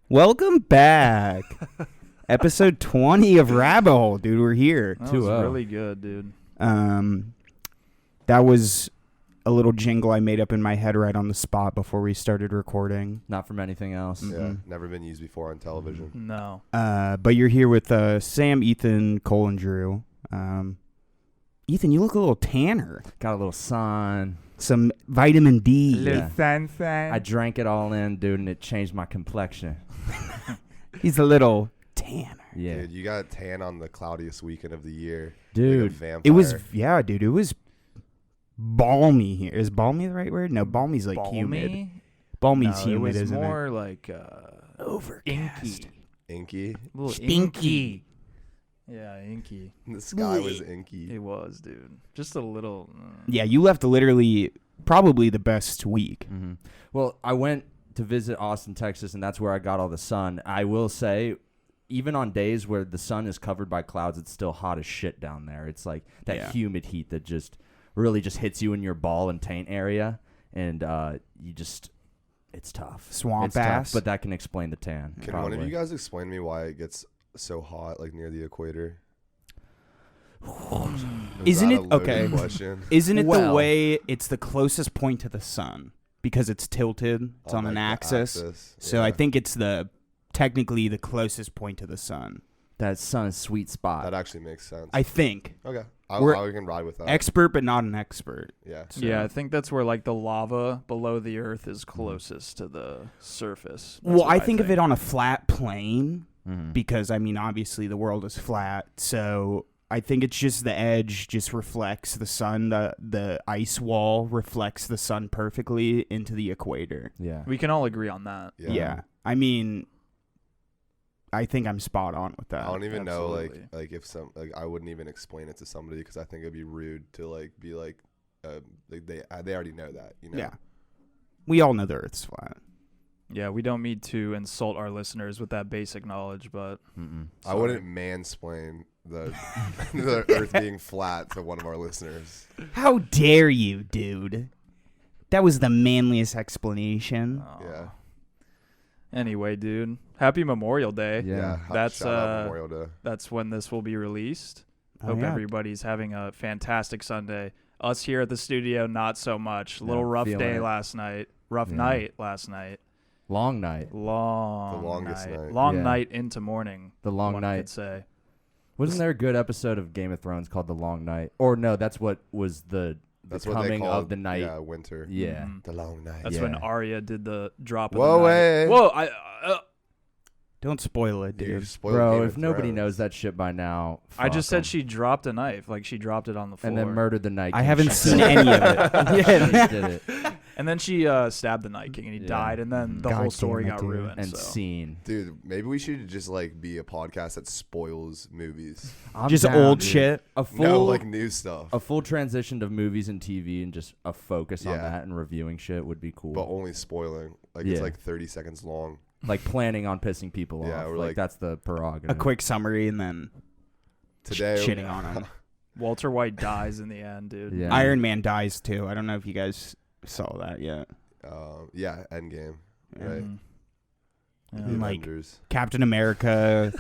Welcome back. Episode 20 of Rabbit Hole, dude. We're here. That was really good, dude. That was a little jingle I made up in my head right on the spot before we started recording. Not from anything else. Yeah, never been used before on television. No. But you're here with Sam, Ethan, Cole, and Drew. Ethan, you look a little tanner. Got a little sun. Some vitamin D. Yeah. I drank it all in, dude, and it changed my complexion. He's a little tanner. Yeah. Dude, you got tan on the cloudiest weekend of the year. Dude, like a vampire. It was, yeah, dude, it was balmy here. Is balmy the right word? No, balmy's like humid. Balmy's humid, isn't it? It was more like overcast. Inky. A little Stinky. Yeah, inky. The sky was inky. It was, dude. Just a little. Yeah, you left literally probably the best week. Mm-hmm. Well, I went to visit Austin, Texas, and that's where I got all the sun. I will say, even on days where the sun is covered by clouds, it's still hot as shit down there. It's like that humid heat that just really just hits you in your ball and taint area, and it's tough. Swamp ass. But that can explain the tan. Can probably. one of you guys explain to me why it gets so hot, like near the equator? Isn't it okay? Question? Isn't it the way it's the closest point to the sun because it's tilted? It's on an axis. So yeah. I think it's technically the closest point to the sun. That sun's sweet spot. That actually makes sense. I think. Okay, I can ride with that. Expert, but not an expert. Yeah. So. Yeah, I think that's where like the lava below the earth is closest to the surface. Well, I think of it on a flat plane because, I mean, obviously the world is flat. So I think it's just the edge just reflects the sun. The ice wall reflects the sun perfectly into the equator. Yeah. We can all agree on that. Yeah. I mean, I think I'm spot on with that. I don't even Absolutely. know, like if I wouldn't even explain it to somebody because I think it'd be rude to be like they already know that, you know. Yeah. We all know the Earth's flat. Yeah, we don't mean to insult our listeners with that basic knowledge, but I wouldn't mansplain the the Earth being flat to one of our listeners. How dare you, dude? That was the manliest explanation. Yeah. Anyway, dude, happy Memorial Day. Yeah. That's shout out Memorial Day. That's when this will be released. Oh, Hope yeah. everybody's having a fantastic Sunday. Us here at the studio, not so much. Little rough day last night. Rough night last night. Long night. The longest night. Long night into morning. The long one night. could say. Wasn't there a good episode of Game of Thrones called The Long Night? Or no, that's what was the That's what coming they call of the night. Yeah, winter. Yeah. The long night. That's when Arya did the drop of Whoa, the night. hey. Whoa, Don't spoil it, You dude. spoiled Bro, Game if of nobody Thrones. knows that shit by now, I just fuck 'em. said she dropped a knife. Like she dropped it on the floor. And then murdered the Night King. I haven't She seen did any of it. Yeah, she did it. And then she stabbed the Night King and he died. And then the God whole story damn it, got dude. ruined. And so. scene. Dude, maybe we should just be a podcast that spoils movies. Just down, old dude. shit. A full, No, new stuff. a full transition to movies and TV and just a focus on Yeah. that and reviewing shit would be cool. But only spoiling. It's Yeah. 30 seconds long. Like planning on pissing people Yeah, off. or Like that's the prerogative. A quick summary and then Today, shitting on him. Walter White dies in the end, dude. Yeah. Iron Man dies too. I don't know if you guys saw that yet. yeah, Endgame. Yeah. Right. Yeah. The Like- Avengers. Captain America.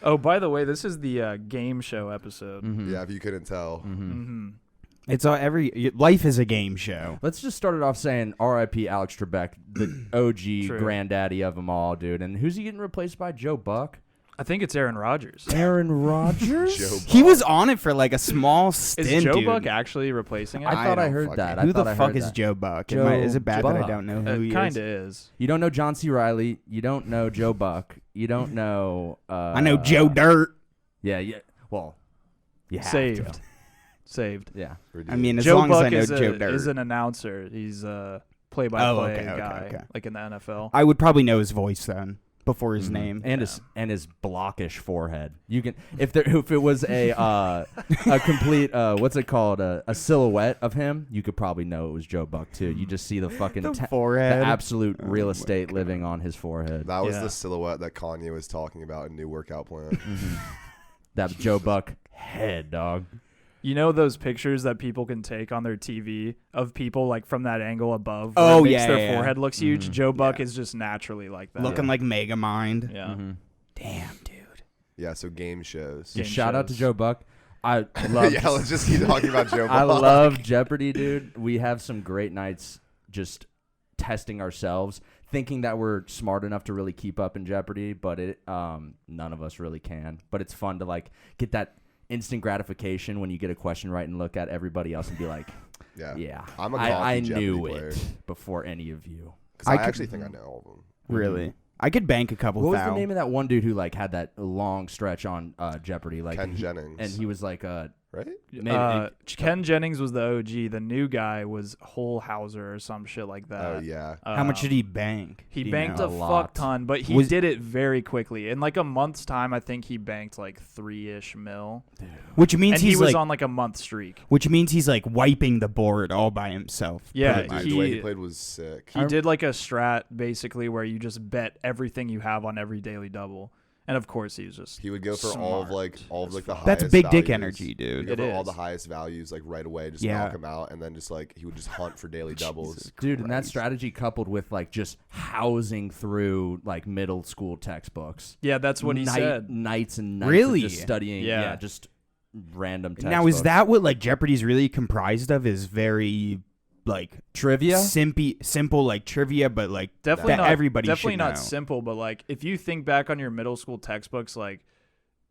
Oh, by the way, this is the game show episode. Mhm. Yeah, if you couldn't tell. Mhm. Mm-hmm. It's life is a game show. Let's just start it off saying R.I.P. Alex Trebek, the OG True. granddaddy of them all, dude. And who's he getting replaced by? Joe Buck? I think it's Aaron Rodgers. Aaron Rodgers? Joe He Buck. was on it for like a small stint, Is Joe dude. Buck actually replacing it? I thought I don't heard fucking- that. Who I thought the I fuck heard is that. Joe Buck? Joe Is it bad that I Buck. don't know who he It kind of is? is. You don't know John C. Reilly. You don't know Joe Buck. You don't know... I know Joe Dirt. Yeah. Well, you have Saved. to. Saved. Yeah. I mean, as Joe long Buck as I know is, Joe Dirt. is an announcer. He's a play-by-play okay, guy, okay. like in the NFL. I would probably know his voice then. before his name. And his blockish forehead. You can if it was a complete what's it called, a silhouette of him, you could probably know it was Joe Buck too. You just see the fucking forehead, the absolute real estate living on his forehead. That was the silhouette that Kanye was talking about in New Workout Plan. That Joe Buck head, dog. You know those pictures that people can take on their TV of people like from that angle above? Oh, where it makes their forehead looks huge. Joe Buck is just naturally like that. Looking like Megamind. Yeah. Damn, dude. Yeah, so game shows. Shout out to Joe Buck. I love yeah, let's just keep talking about Joe Buck. I love Jeopardy, dude. We have some great nights just testing ourselves, thinking that we're smart enough to really keep up in Jeopardy, but none of us really can. But it's fun to like get that instant gratification when you get a question right and look at everybody else and be like, yeah, I'm a I Jeopardy knew player. it before any of you. Because I actually think I know all of them. Really? I could bank a couple. What was the name of that one dude who like had that long stretch on Jeopardy? Like Ken Jennings. And he was like right? Maybe Ken Jennings was the OG. The new guy was Holhauser or some shit like that. Oh, yeah. How much did he bank? He banked a lot. fuck ton, but he did it very quickly. In like a month's time, I think he banked like 3-ish mil. Which means he was on like a month streak. Which means he's like wiping the board all by himself. Yeah, the way he played was sick. He did like a strat basically where you just bet everything you have on every daily double. And of course, he was just. He would go for all of like the highest. That's big dick values. energy, dude. He'd go for all the highest values like right away, just knock him out, and then just like he would just hunt for daily doubles. Dude, and that strategy coupled with like just housing through like middle school textbooks. Yeah, that's what he said. Nights and nights really of just studying. Yeah, just random textbooks. Now, is that what like Jeopardy's really comprised of? Is very like trivia, simple like trivia, but like definitely not everybody definitely should not know. simple. But like if you think back on your middle school textbooks, like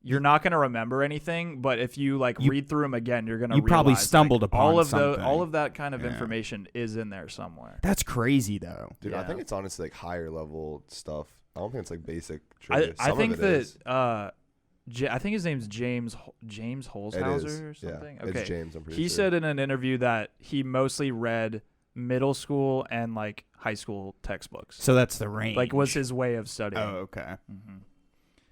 you're not gonna remember anything. But if you like read through them again, you're gonna probably realize, stumbled like, upon all of that kind of information is in there somewhere. That's crazy though, dude. I think it's honestly like higher level stuff. I don't think it's like basic trivia. I think that. I think his name's James Holshouser or something. Yeah, okay, it's James. I'm pretty he sure. said in an interview that he mostly read middle school and like high school textbooks. So that's the range. Like was his way of studying. Oh, okay.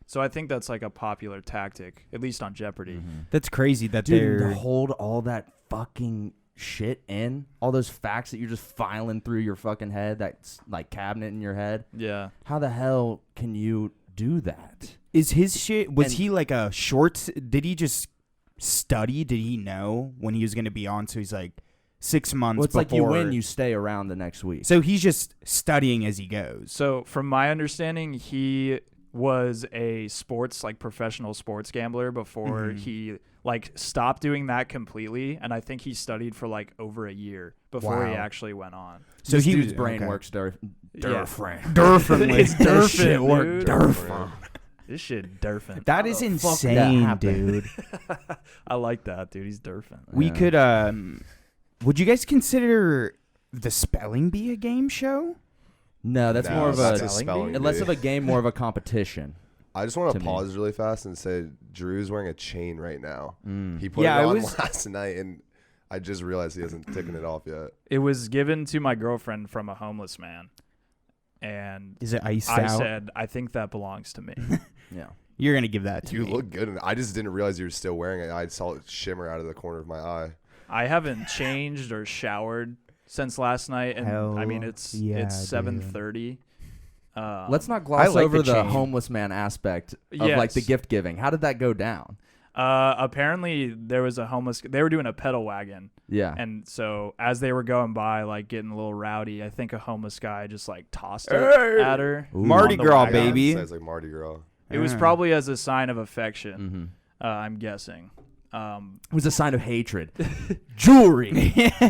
So I think that's like a popular tactic, at least on Jeopardy. That's crazy that dude, they're to hold all that fucking shit in, all those facts that you're just filing through your fucking head, that's like cabinet in your head. Yeah. How the hell can you do that? Is his shit? Was he like a short? Did he just study? Did he know when he was going to be on? So he's like 6 months. Well, it's before. like you win, you stay around the next week. So he's just studying as he goes. So from my understanding, he was a professional sports gambler before he like stopped doing that completely, and I think he studied for like over a year before he actually went on. So he dude's brain works differently. It's Durfin, Durfin. This shit Durfin. That is insane, dude. I like that, dude. He's Durfin. We could. Would you guys consider the spelling bee a game show? No, that's more of that's a spelling bee. less of a game, more of a competition. I just want to pause really fast and say Drew's wearing a chain right now. He put it Yeah, on last night, and I just realized he hasn't taken it off yet. It was given to my girlfriend from a homeless man, and Is it iced I out? said, I think that belongs to me. Yeah. You're gonna give that to You me. look good. I just didn't realize you were still wearing it. I saw it shimmer out of the corner of my eye. I haven't changed or showered since last night, and I mean it's 7:30. Let's not gloss like over the the chain. homeless man aspect of like the gift giving. How did that go down? Apparently there was a homeless. They were doing a pedal wagon. Yeah. And so as they were going by, like getting a little rowdy, I think a homeless guy just like tossed it at her. Ooh. Mardi on the Gras, wagon. baby. It sounds like Mardi Gras. It was probably as a sign of affection. I'm guessing. It was a sign of hatred. Jewelry.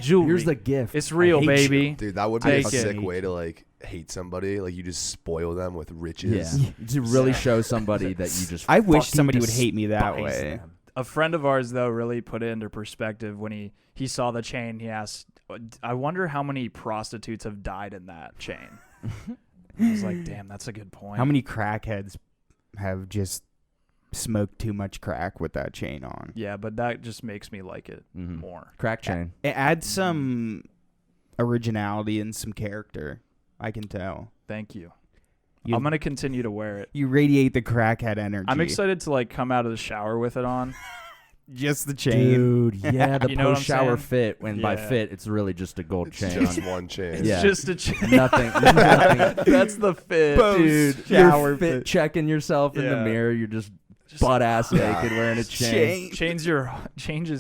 Jewelry. Here's the gift. It's real, I hate baby. you. Dude, that would be a Take it. sick way to like hate somebody. Like you just spoil them with riches. Yeah. To really show somebody that you just I wish fucking somebody would hate me that despise way. them. A friend of ours, though, really put it into perspective when he saw the chain. He asked, I wonder how many prostitutes have died in that chain. I was like, damn, that's a good point. How many crackheads have just smoked too much crack with that chain on? Yeah, but that just makes me like it more. Crack chain. It adds some originality and some character. I can tell. Thank you. I'm gonna continue to wear it. You radiate the crackhead energy. I'm excited to like come out of the shower with it on. Just the chain. Dude, yeah, the You know what I'm post-shower saying? fit. When by Yeah. fit, it's really just a gold It's chain. just one chain. It's Yeah. just a chain. nothing. That's the fit. Dude, Shower you're fit fit. checking yourself in the Yeah. mirror. You're just butt ass naked wearing a chain. Changes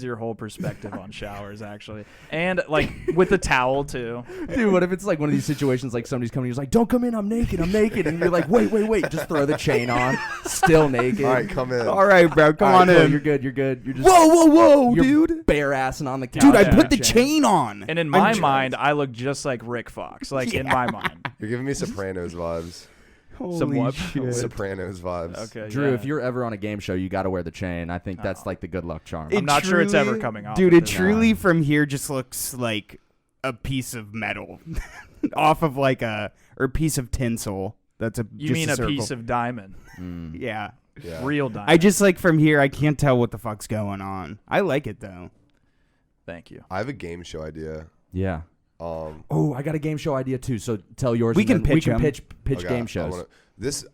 your whole perspective on showers actually, and like with the towel too. Dude, what if it's like one of these situations like somebody's coming, he's like, "Don't come in, I'm naked," and you're like, "Wait," just throw the chain on, still naked. All right, come in. All right, bro. Come All on right, cool, in. You're good. You're just Whoa, you're dude. bare assing on the couch. Dude, I Yeah. put the chain on. And in my mind, I look just like Rick Fox. Like in my mind. You're giving me Sopranos vibes. Holy what? shit. Sopranos vibes. Okay, Drew, yeah. if you're ever on a game show, you got to wear the chain. I think that's like the good luck charm. I'm not sure it's ever coming off Dude, of it this. truly from here just looks like a piece of metal off of like a piece of tinsel. That's a You just mean a circle. piece of diamond, Yeah. Yeah. real diamond? I just like from here I can't tell what the fuck's going on. I like it though. Thank you. I have a game show idea. Yeah. Um, Oh, I got a game show idea too. So tell yours. We and can then we pitch can 'em. pitch okay, game shows.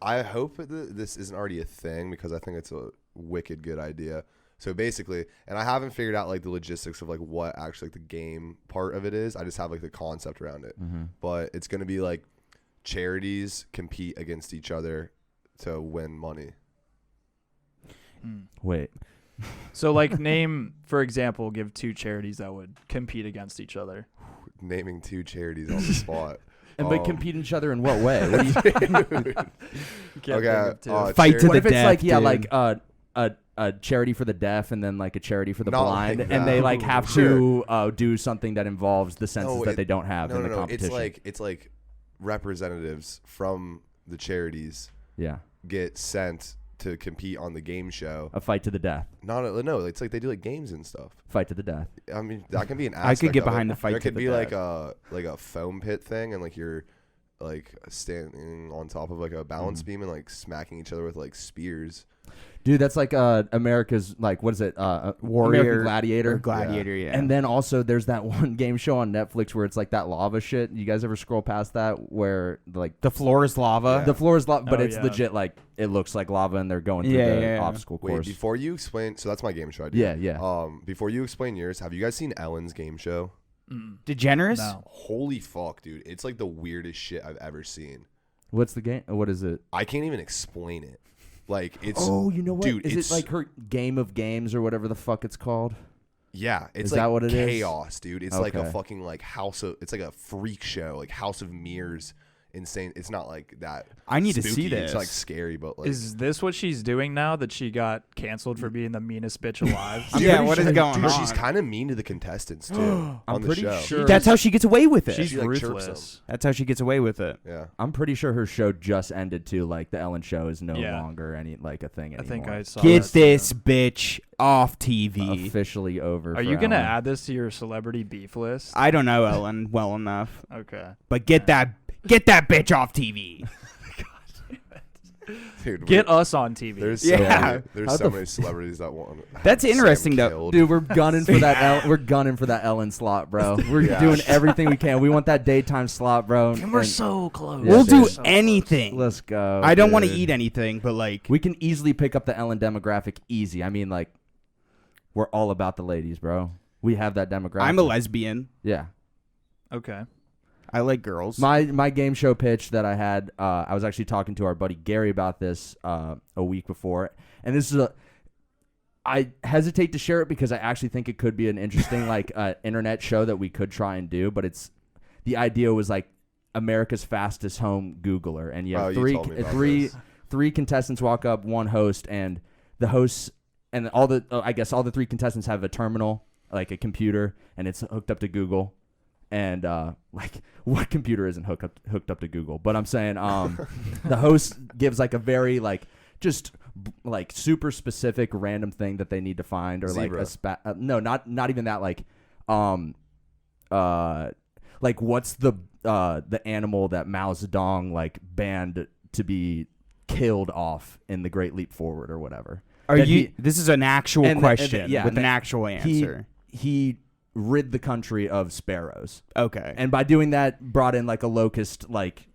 I hope that this isn't already a thing because I think it's a wicked good idea. So basically, and I haven't figured out like the logistics of like what actually like the game part of it is. I just have like the concept around it. But it's going to be like charities compete against each other to win money. Wait. So like name, for example, give 2 charities that would compete against each other. Naming 2 charities on the spot. And but compete each other in what way? What do you, Okay. Fight to what the if it's death, like dude. a charity for the deaf and then like a charity for the Not blind, like and they that. like have Sure. to do something that involves the senses that they don't have in the competition. It's like representatives from the charities Yeah, get sent to compete on the game show. a fight to the death. No, it's like they do like games and stuff. Fight to the death. I mean, that can be an I aspect. could get of it. behind the fight There to could the be death. like a foam pit thing, and like you're like standing on top of like a balance beam and like smacking each other with like spears. Dude, that's like America's like what is it? Warrior American Gladiator. or Gladiator, yeah. And then also there's that one game show on Netflix where it's like that lava shit. You guys ever scroll past that where like the floor is lava. the floor is lava, but Oh, it's yeah. legit like it looks like lava and they're going through Yeah, the yeah, yeah. obstacle Wait, course. before you explain, so that's my game show idea. Yeah. Before you explain yours, have you guys seen Ellen's game show? DeGeneres? No. Holy fuck, dude! It's like the weirdest shit I've ever seen. What's the game? What is it? I can't even explain it. Like it's Oh, you know what? dude, Is it's it like her Game of Games or whatever the fuck it's called? yeah, it's Is like that what it is? chaos, dude. It's like a Okay. fucking like it's like a freak show, like House of Mirrors. Insane. It's not like that. I need to spooky. see It's this. like scary, but like Is this what she's doing now that she got canceled for being the meanest bitch alive? Yeah, what is going dude, on? she's kind of mean to the contestants too on I'm the pretty show. sure. That's how she gets away with it. She's She, like, chirps ruthless. That's how she gets away with it. Yeah. I'm pretty sure her show just ended too. Like the Ellen Show is no Yeah. longer any like a thing I anymore. think I saw Get that, this too. bitch off TV. Officially over. Are for you gonna Ellen. add this to your celebrity beef list? I don't know Ellen well enough, Okay. but get that bitch off TV. Dude, Get us on TV. there's Yeah. so many, there's How so the many celebrities that want. That's Sam interesting, though. killed. Dude, we're gunning for that. We're gunning for that Ellen slot, bro. We're Yeah. doing everything we can. We want that daytime slot, bro. And we're And so close. Yeah, We'll do dude. anything. Let's go. I don't want to dude. eat anything, but like We can easily pick up the Ellen demographic. Easy. I mean, like, we're all about the ladies, bro. We have that demographic. I'm a lesbian. Yeah. Okay. I like girls. My game show pitch that I had, I was actually talking to our buddy Gary about this a week before, and this is I hesitate to share it because I actually think it could be an interesting like internet show that we could try and do, but the idea was like America's fastest home Googler, and you have Oh, you told me about this. three contestants walk up, one host, and the hosts and all the I guess all the 3 contestants have a terminal, like a computer, and it's hooked up to Google. And like, what computer isn't hooked up to Google? But I'm saying, the host gives like a very like just like super specific random thing that they need to find, or Zebra. like no, not even that. Like what's the animal that Mao Zedong like banned to be killed off in the Great Leap Forward or whatever? Are That you? This is an actual and question yeah, with and an actual answer. He rid the country of sparrows. Okay. And by doing that, brought in like a locust, like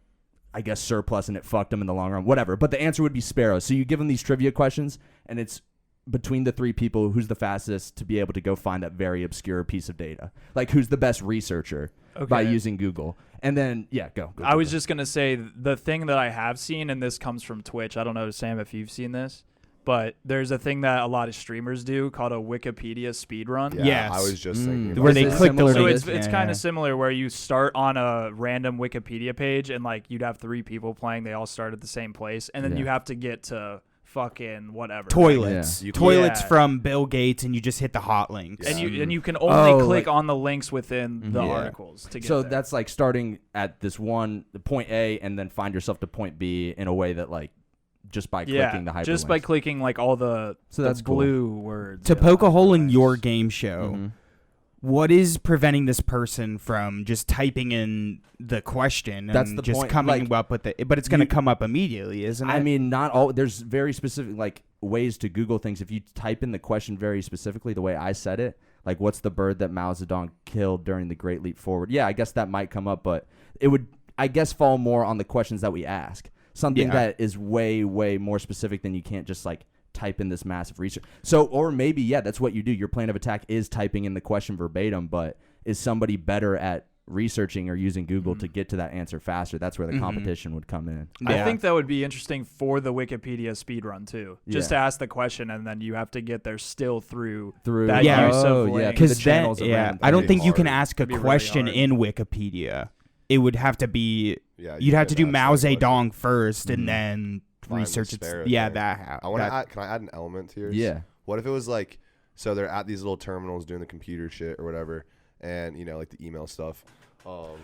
I guess, surplus and it fucked them in the long run, whatever. But the answer would be sparrows. So you give them these trivia questions, and it's between the 3 people who's the fastest to be able to go find that very obscure piece of data. Like, who's the best researcher by using Google. And then, go. I was just going to say the thing that I have seen, and this comes from Twitch. I don't know, Sam, if you've seen this. But there's a thing that a lot of streamers do called a Wikipedia speedrun. Yeah, yes. I was just thinking about where they that. click the So link. it's kind of similar where you start on a random Wikipedia page and like you'd have 3 people playing. They all start at the same place, and then you have to get to fucking whatever toilets. Yeah. Toilets from Bill Gates, and you just hit the hot links. And you can only click on the links within the Yeah. articles to get So there. that's like starting at this one point A and then find yourself to point B in a way that like just by clicking the hyperlinks. Just by clicking like all the that's blue words. To yeah, poke a hole in hyperlinks. your game show, what is preventing this person from just typing in the question That's and the just point. coming Like, up with it? But it's going to come up immediately, isn't it? I mean, not all. There's very specific like ways to Google things. If you type in the question very specifically, the way I said it, like what's the bird that Mao Zedong killed during the Great Leap Forward? Yeah, I guess that might come up, but it would, I guess, fall more on the questions that we ask. Something that is way, way more specific than you can't just like type in this massive research. So, or maybe, that's what you do. Your plan of attack is typing in the question verbatim, but is somebody better at researching or using Google to get to that answer faster? That's where the competition would come in. I think that would be interesting for the Wikipedia speedrun too. Just to ask the question, and then you have to get there still through that use of links. because the channels around. I don't think you can hard. ask a It'd be really question hard. in Wikipedia. It would have to be you'd have to do that's Mao that question. Zedong first, and then Find the research it. sparrow Yeah, thing. that. I want to add. Can I add an element to yours? Yeah. What if it was like, so they're at these little terminals doing the computer shit or whatever, and like the email stuff. Oh,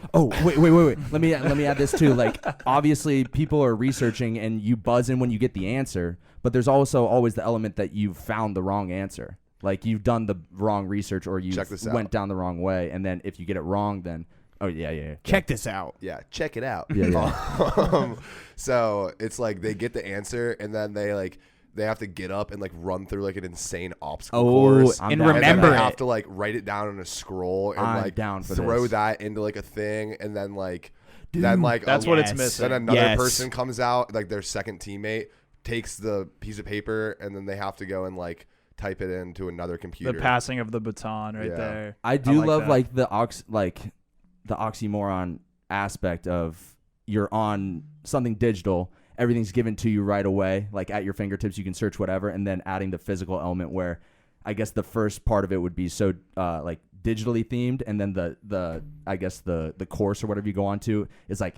wait. Let me add this too. Like, obviously, people are researching, and you buzz in when you get the answer. But there's also always the element that you've found the wrong answer. Like you've done the wrong research, or you went down the wrong way. And then if you get it wrong, then Check this out. Yeah, check it out. Yeah. So it's like they get the answer, and then they have to get up and like run through like an insane obstacle course. And down. remember and then they it. have to like write it down on a scroll and I'm like down for throw this. that into like a thing, and then That's what it's missing. Then another Yes. person comes out, like their second teammate takes the piece of paper, and then they have to go and like type it into another computer. The passing of the baton right Yeah. there. I do love that. like the oxymoron aspect of you're on something digital, everything's given to you right away, like at your fingertips, you can search whatever, and then adding the physical element where I guess the first part of it would be so like digitally themed, and then the course or whatever you go on to is like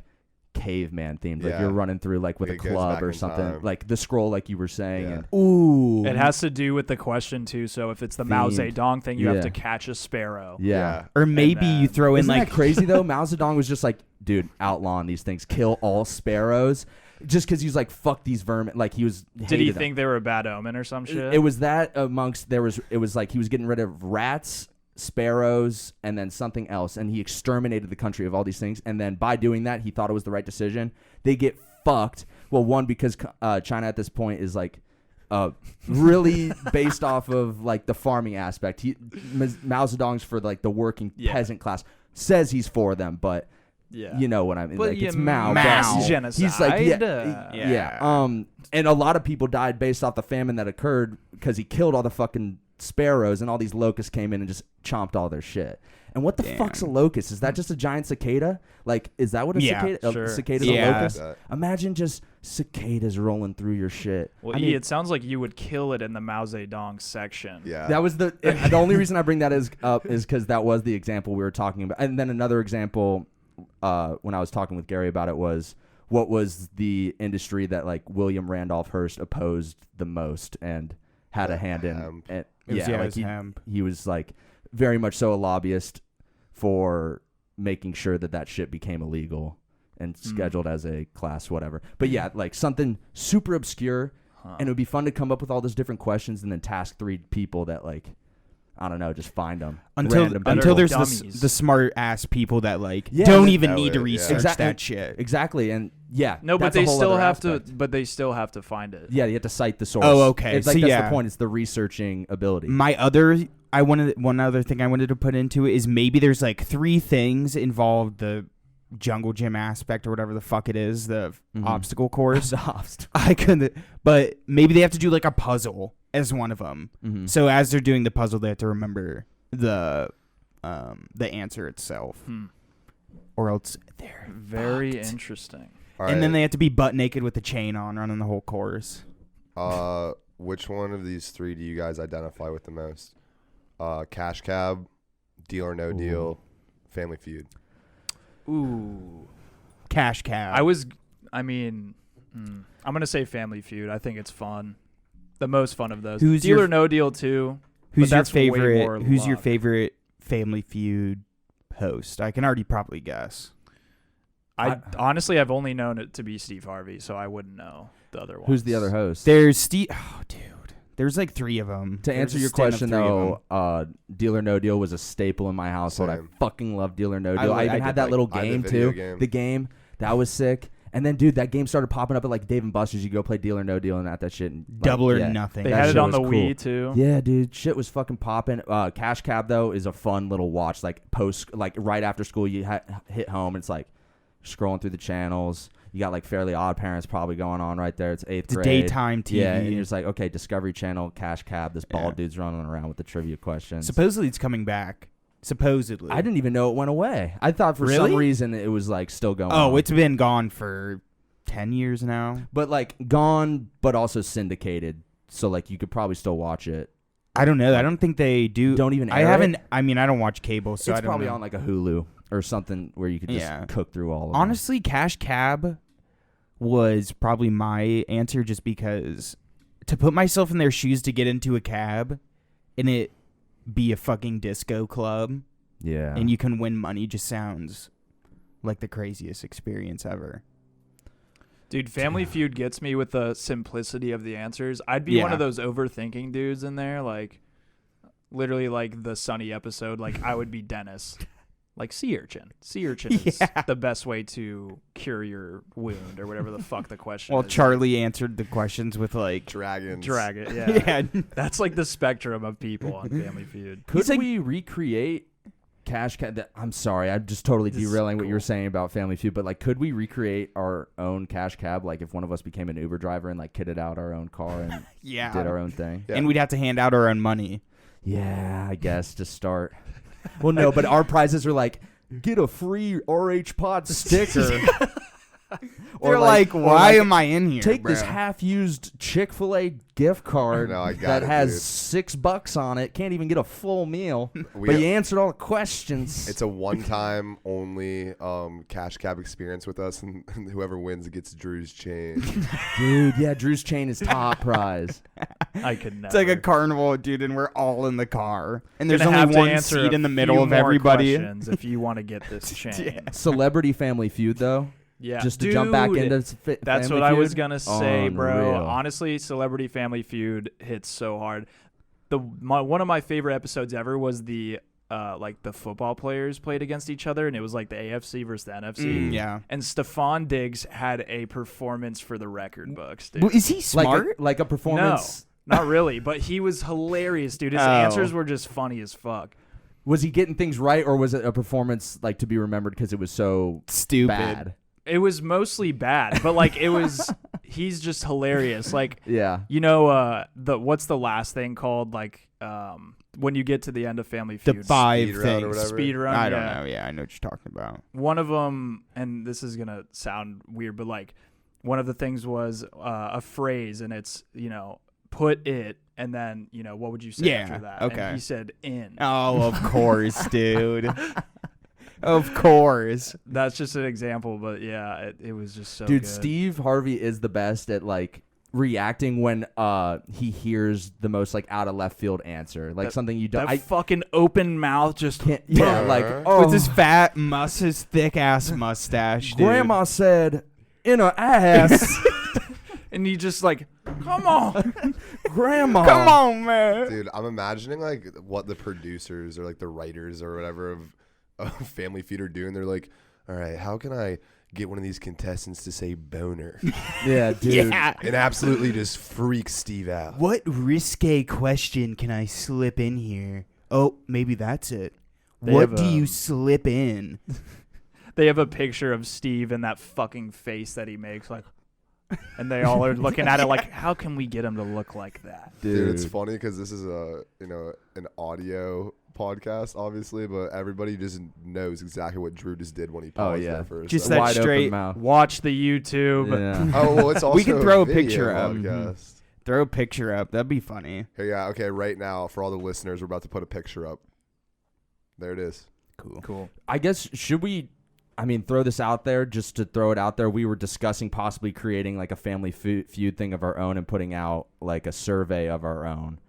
caveman themed, like you're running through like with Like a it goes club back or in something, time. like the scroll, like you were saying. Yeah. And Ooh. It has to do with the question too. So if it's the Mao Themed. Zedong thing, you have Yeah. to catch a sparrow. yeah. Or maybe you throw in Isn't like that crazy though? Mao Zedong was just like, dude, outlawing these things, kill all sparrows, just because he was like, fuck these vermin. Like he was. Did he hated them. think they were a bad omen or some shit? It was that amongst it was like he was getting rid of rats, sparrows, and then something else, and he exterminated the country of all these things. And then by doing that, he thought it was the right decision. They get fucked. Well, one, because China at this point is like really based off of like the farming aspect. Mao Zedong's for like the working peasant class. Says he's for them, but you know what I mean. But like it's Mao. Mao. but Genocide. He's like Yeah. and a lot of people died based off the famine that occurred because he killed all the fucking sparrows, and all these locusts came in and just chomped all their shit. And what the fuck's a locust? Is that just a giant cicada? Like, is that what a cicada? Sure. A cicada's Yeah. a locust? That- Imagine just cicadas rolling through your shit. Well, I mean, it sounds like you would kill it in the Mao Zedong section. Yeah. that was the only reason I bring that up is because that was the example we were talking about. And then another example, when I was talking with Gary about it, was what was the industry that like William Randolph Hearst opposed the most and had a hand in. Hemp. And, it was like hemp. he was like very much so a lobbyist for making sure that shit became illegal and scheduled as a class, whatever. But yeah, like something super obscure, and it would be fun to come up with all those different questions and then task 3 people that like, I don't know, just find them Until there's dummies. the smart ass people that like Yeah, don't that even know need to it, yeah. research Exactly. that shit. Exactly, and yeah, No, but that's a they whole still other have aspect. to. But they still have to find it. Yeah, you have to cite the source. Oh, okay. It's like So, that's yeah. the point. It's the researching ability. One other thing I wanted to put into it is maybe there's like 3 things involved the jungle gym aspect or whatever the fuck it is, the obstacle course. The obstacle. I couldn't, but maybe they have to do like a puzzle as one of them. So as they're doing the puzzle, they have to remember the answer itself, or else they're very fucked. interesting. All And then right. they have to be butt naked with the chain on, running the whole course. Which one of these three do you guys identify with the most? Cash Cab, Deal or No Deal, Family Feud. Ooh, Cash Cab. I'm gonna say Family Feud. I think it's fun, the most fun of those. Who's Deal your- or No Deal too. Who's but your that's way more favorite? Who's your luck. favorite Family Feud host? I can already probably guess. Honestly, I've only known it to be Steve Harvey, so I wouldn't know the other one. Who's the other host? There's Steve. Oh, dude. There's like 3 of them. To answer your question, though, Deal or No Deal was a staple in my household. Same. I fucking love Deal or No I Deal. li- I I even did had that like- little I had game, the video too. game. The game. That was sick. And then, dude, that game started popping up at like Dave & Buster's. You go play Deal or No Deal and at that shit. And, like, Double or yeah. nothing. They That had it shit on the was Wii cool. too. Yeah, dude, shit was fucking popping. Cash Cab though is a fun little watch. Like right after school, you hit home. And it's like scrolling through the channels. You got like Fairly Odd Parents probably going on right there. It's 8th It's grade. daytime TV. Yeah, and you're just like, okay, Discovery Channel, Cash Cab. This bald Yeah. dude's running around with the trivia questions. Supposedly it's coming back. Supposedly. I didn't even know it went away. I thought for Really? some reason it was like still going. Oh, on. it's been gone for 10 years now. but like gone, but also syndicated. So like you could probably still watch it. I don't know. I don't think they do. Don't even I air haven't. it? I mean, I don't watch cable, so It's I don't probably know. on like a Hulu or something where you could just Yeah. cook through all of them. Honestly, Cash Cab was probably my answer, just because to put myself in their shoes to get into a cab and it be a fucking disco club Yeah. and you can win money just sounds like the craziest experience ever. Dude, Family Feud gets me with the simplicity of the answers. I'd be one Yeah. of those overthinking dudes in there, like literally like the Sunny episode. Like I would be Dennis, like sea urchin. Sea urchin is Yeah. the best way to cure your wound or whatever the fuck the question Well, is. Charlie answered the questions with like, Dragons. Drag it, yeah. yeah, That's like the spectrum of people on Family Feud. Could He's like- we recreate Cash Cab? I'm sorry, I'm just totally This is derailing what you were cool. saying about Family Feud, but like, could we recreate our own Cash Cab? Like, if one of us became an Uber driver and like kitted out our own car and yeah. did our own thing? Yeah. And we'd have to hand out our own money. Yeah, I guess to start. Well, no, but our prizes are like get a free RH Pod sticker. They're like, or why am I in here? Take this bro?" half-used Chick-fil-A gift card No, I got that it, has dude. $6 on it. Can't even get a full meal, We but have- you answered all the questions. It's a one-time only Cash Cab experience with us, and whoever wins gets Drew's chain. Dude, yeah, Drew's chain is top prize. I could never. It's like a carnival, dude, and we're all in the car, and there's Gonna have only to one answer seat a in the middle few of more everybody. questions if you want to get this chain. Celebrity Family Feud, though. Yeah, Just to jump back Dude, into That's Family what I was Feud? gonna say, bro. Unreal. Honestly, Celebrity Family Feud hits so hard. One of my favorite episodes ever was the like the football players played against each other, and it was like the AFC versus the NFC. Yeah. And Stephon Diggs had a performance for the record books, dude. Well, is he smart? Like a performance. No, not really, but he was hilarious, dude. His Oh. answers were just funny as fuck. Was he getting things right, or was it a performance like to be remembered because it was so Stupid. bad? It was mostly bad, but like it was. He's just hilarious. Like Yeah. you know, what's the last thing called? Like when you get to the end of Family The Feud, five Speed round or things. whatever. speed run. I don't yeah. know. Yeah, I know what you're talking about. One of them, and this is gonna sound weird, but like one of the things was a phrase, and it's put it, and then what would you say Yeah, after that? okay. And he said in. Oh, of course, dude. Of course. That's just an example, but yeah, it was just so Dude, good. Steve Harvey is the best at like reacting when he hears the most like out of left field answer, like That- something you don't. that fucking open mouth just can't. Yeah, like With his fat his thick ass mustache, dude. grandma said in her ass. and he just like, come on. Grandma, Come on, man. Dude, I'm imagining like what the producers or like the writers or whatever of Family Feud are doing. They're like, all right, how can I get one of these contestants to say boner Yeah, dude. Yeah. and absolutely just freak Steve out? What risque question can I slip in here? Oh, maybe that's it. They What have, do you slip in? They have a picture of Steve and that fucking face that he makes, like, and they all are looking at it like, how can we get him to look like that? Dude, it's funny because this is an audio podcast, obviously, but everybody just knows exactly what Drew just did when he paused there first. Just So- that Wide open straight. mouth. Watch the YouTube. Yeah. Oh, well, it's also We can throw a video picture up. podcast. Throw a picture up. That'd be funny. Hey, yeah, okay, right now, for all the listeners, we're about to put a picture up. There it is. Cool. I guess, should we, throw this out there just to throw it out there? We were discussing possibly creating like a family feud thing of our own and putting out like a survey of our own.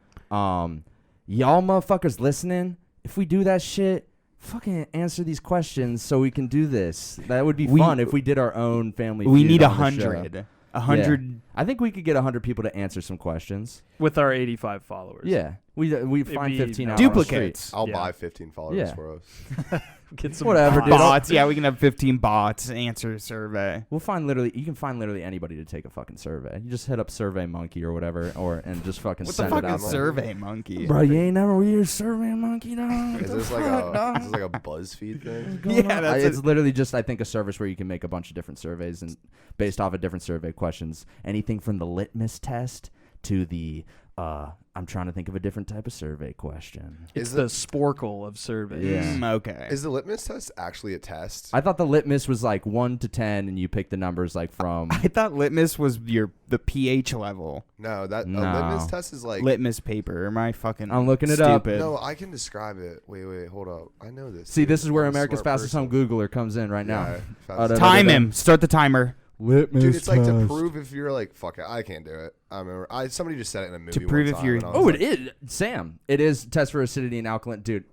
Y'all motherfuckers listening, if we do that shit, fucking answer these questions so we can do this. That would be fun if we did our own family We feud need on the 100. show. 100. Yeah. I think we could get 100 people to answer some questions. With our 85 followers. Yeah. We find be 15 out duplicates. I'll Yeah. buy 15 followers Yeah. for us. Get some Whatever, dude. Bots. Yeah, we can have 15 bots answer a survey. You can find literally anybody to take a fucking survey. You just hit up Survey Monkey or whatever, and just fucking What the send fuck it out. is Survey Monkey? Bro, you ain't never used Survey Monkey, dog. Is this like a BuzzFeed thing? Yeah, that's It's literally just, I think, a service where you can make a bunch of different surveys and based off of different survey questions. Anything from the litmus test to the I'm trying to think of a different type of survey question. It's the sporkle of surveys. Yeah. Okay. Is the litmus test actually a test? I thought the litmus was like 1 to 10, and you pick the numbers like from I thought litmus was the pH level. No, a No. litmus test is like Litmus paper. Am I fucking I'm looking it up. stupid? No, I can describe it. Wait, hold up. I know this. See, dude. this is where I'm a America's smart fastest home person. Googler comes in right now. Yeah, da- Time da- him. Start the timer. Litmus Dude, it's like to prove if you're like, fuck it, I can't do it. I remember somebody just said it in a movie. prove one if time, you're- and I was Oh, like, it is. Sam, it is test for acidity and alkaline. Dude,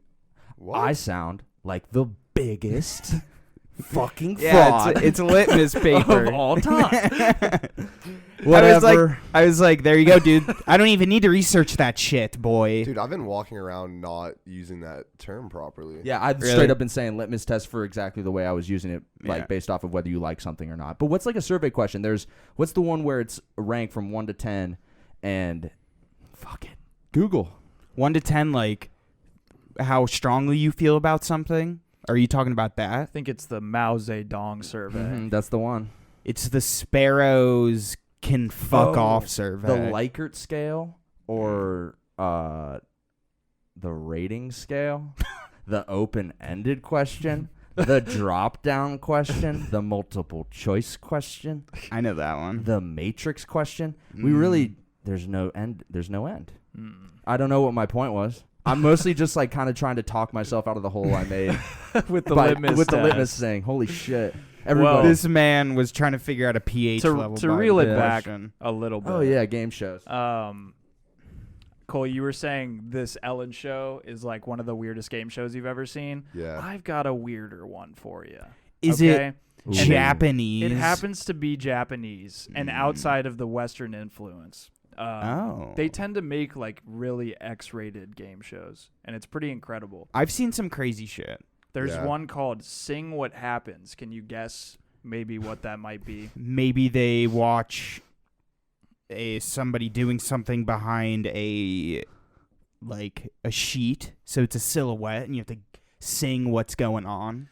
What? I sound like the biggest fucking Yeah, fraud it's litmus paper of all time. Whatever. I was like, there you go, dude. I don't even need to research that shit, boy. Dude, I've been walking around not using that term properly. Yeah, I've Really? straight up been saying litmus test for exactly the way I was using it, like Yeah. based off of whether you like something or not. But what's like a survey question? What's the one where it's ranked from 1 to 10 and fuck it. Google. 1 to 10, like how strongly you feel about something. Are you talking about I that? think it's the Mao Zedong survey. Mhm, that's the one. It's the sparrows can fuck off survey. The Likert scale or the rating scale, the open-ended question, the drop-down question, the multiple choice question, I know that one. the matrix question. We really there's no end. I don't know what my point was. I'm mostly just like kind of trying to talk myself out of the hole I made with the by- litmus with the test. litmus thing. Holy shit. Well, Everybody. This man was trying to figure out a pH level. to by reel it the back question. a little bit. Oh yeah, game shows. Cole, you were saying this Ellen show is like one of the weirdest game shows you've ever seen. Yeah. I've got a weirder one for you. Is okay? it Japanese? It happens to be Japanese and outside of the Western influence. Oh. They tend to make like really X-rated game shows, and it's pretty incredible. I've seen some crazy shit. There's Yeah. one called Sing What Happens. Can you guess maybe what that might be? Maybe they watch somebody doing something behind a sheet, so it's a silhouette, and you have to sing what's going on.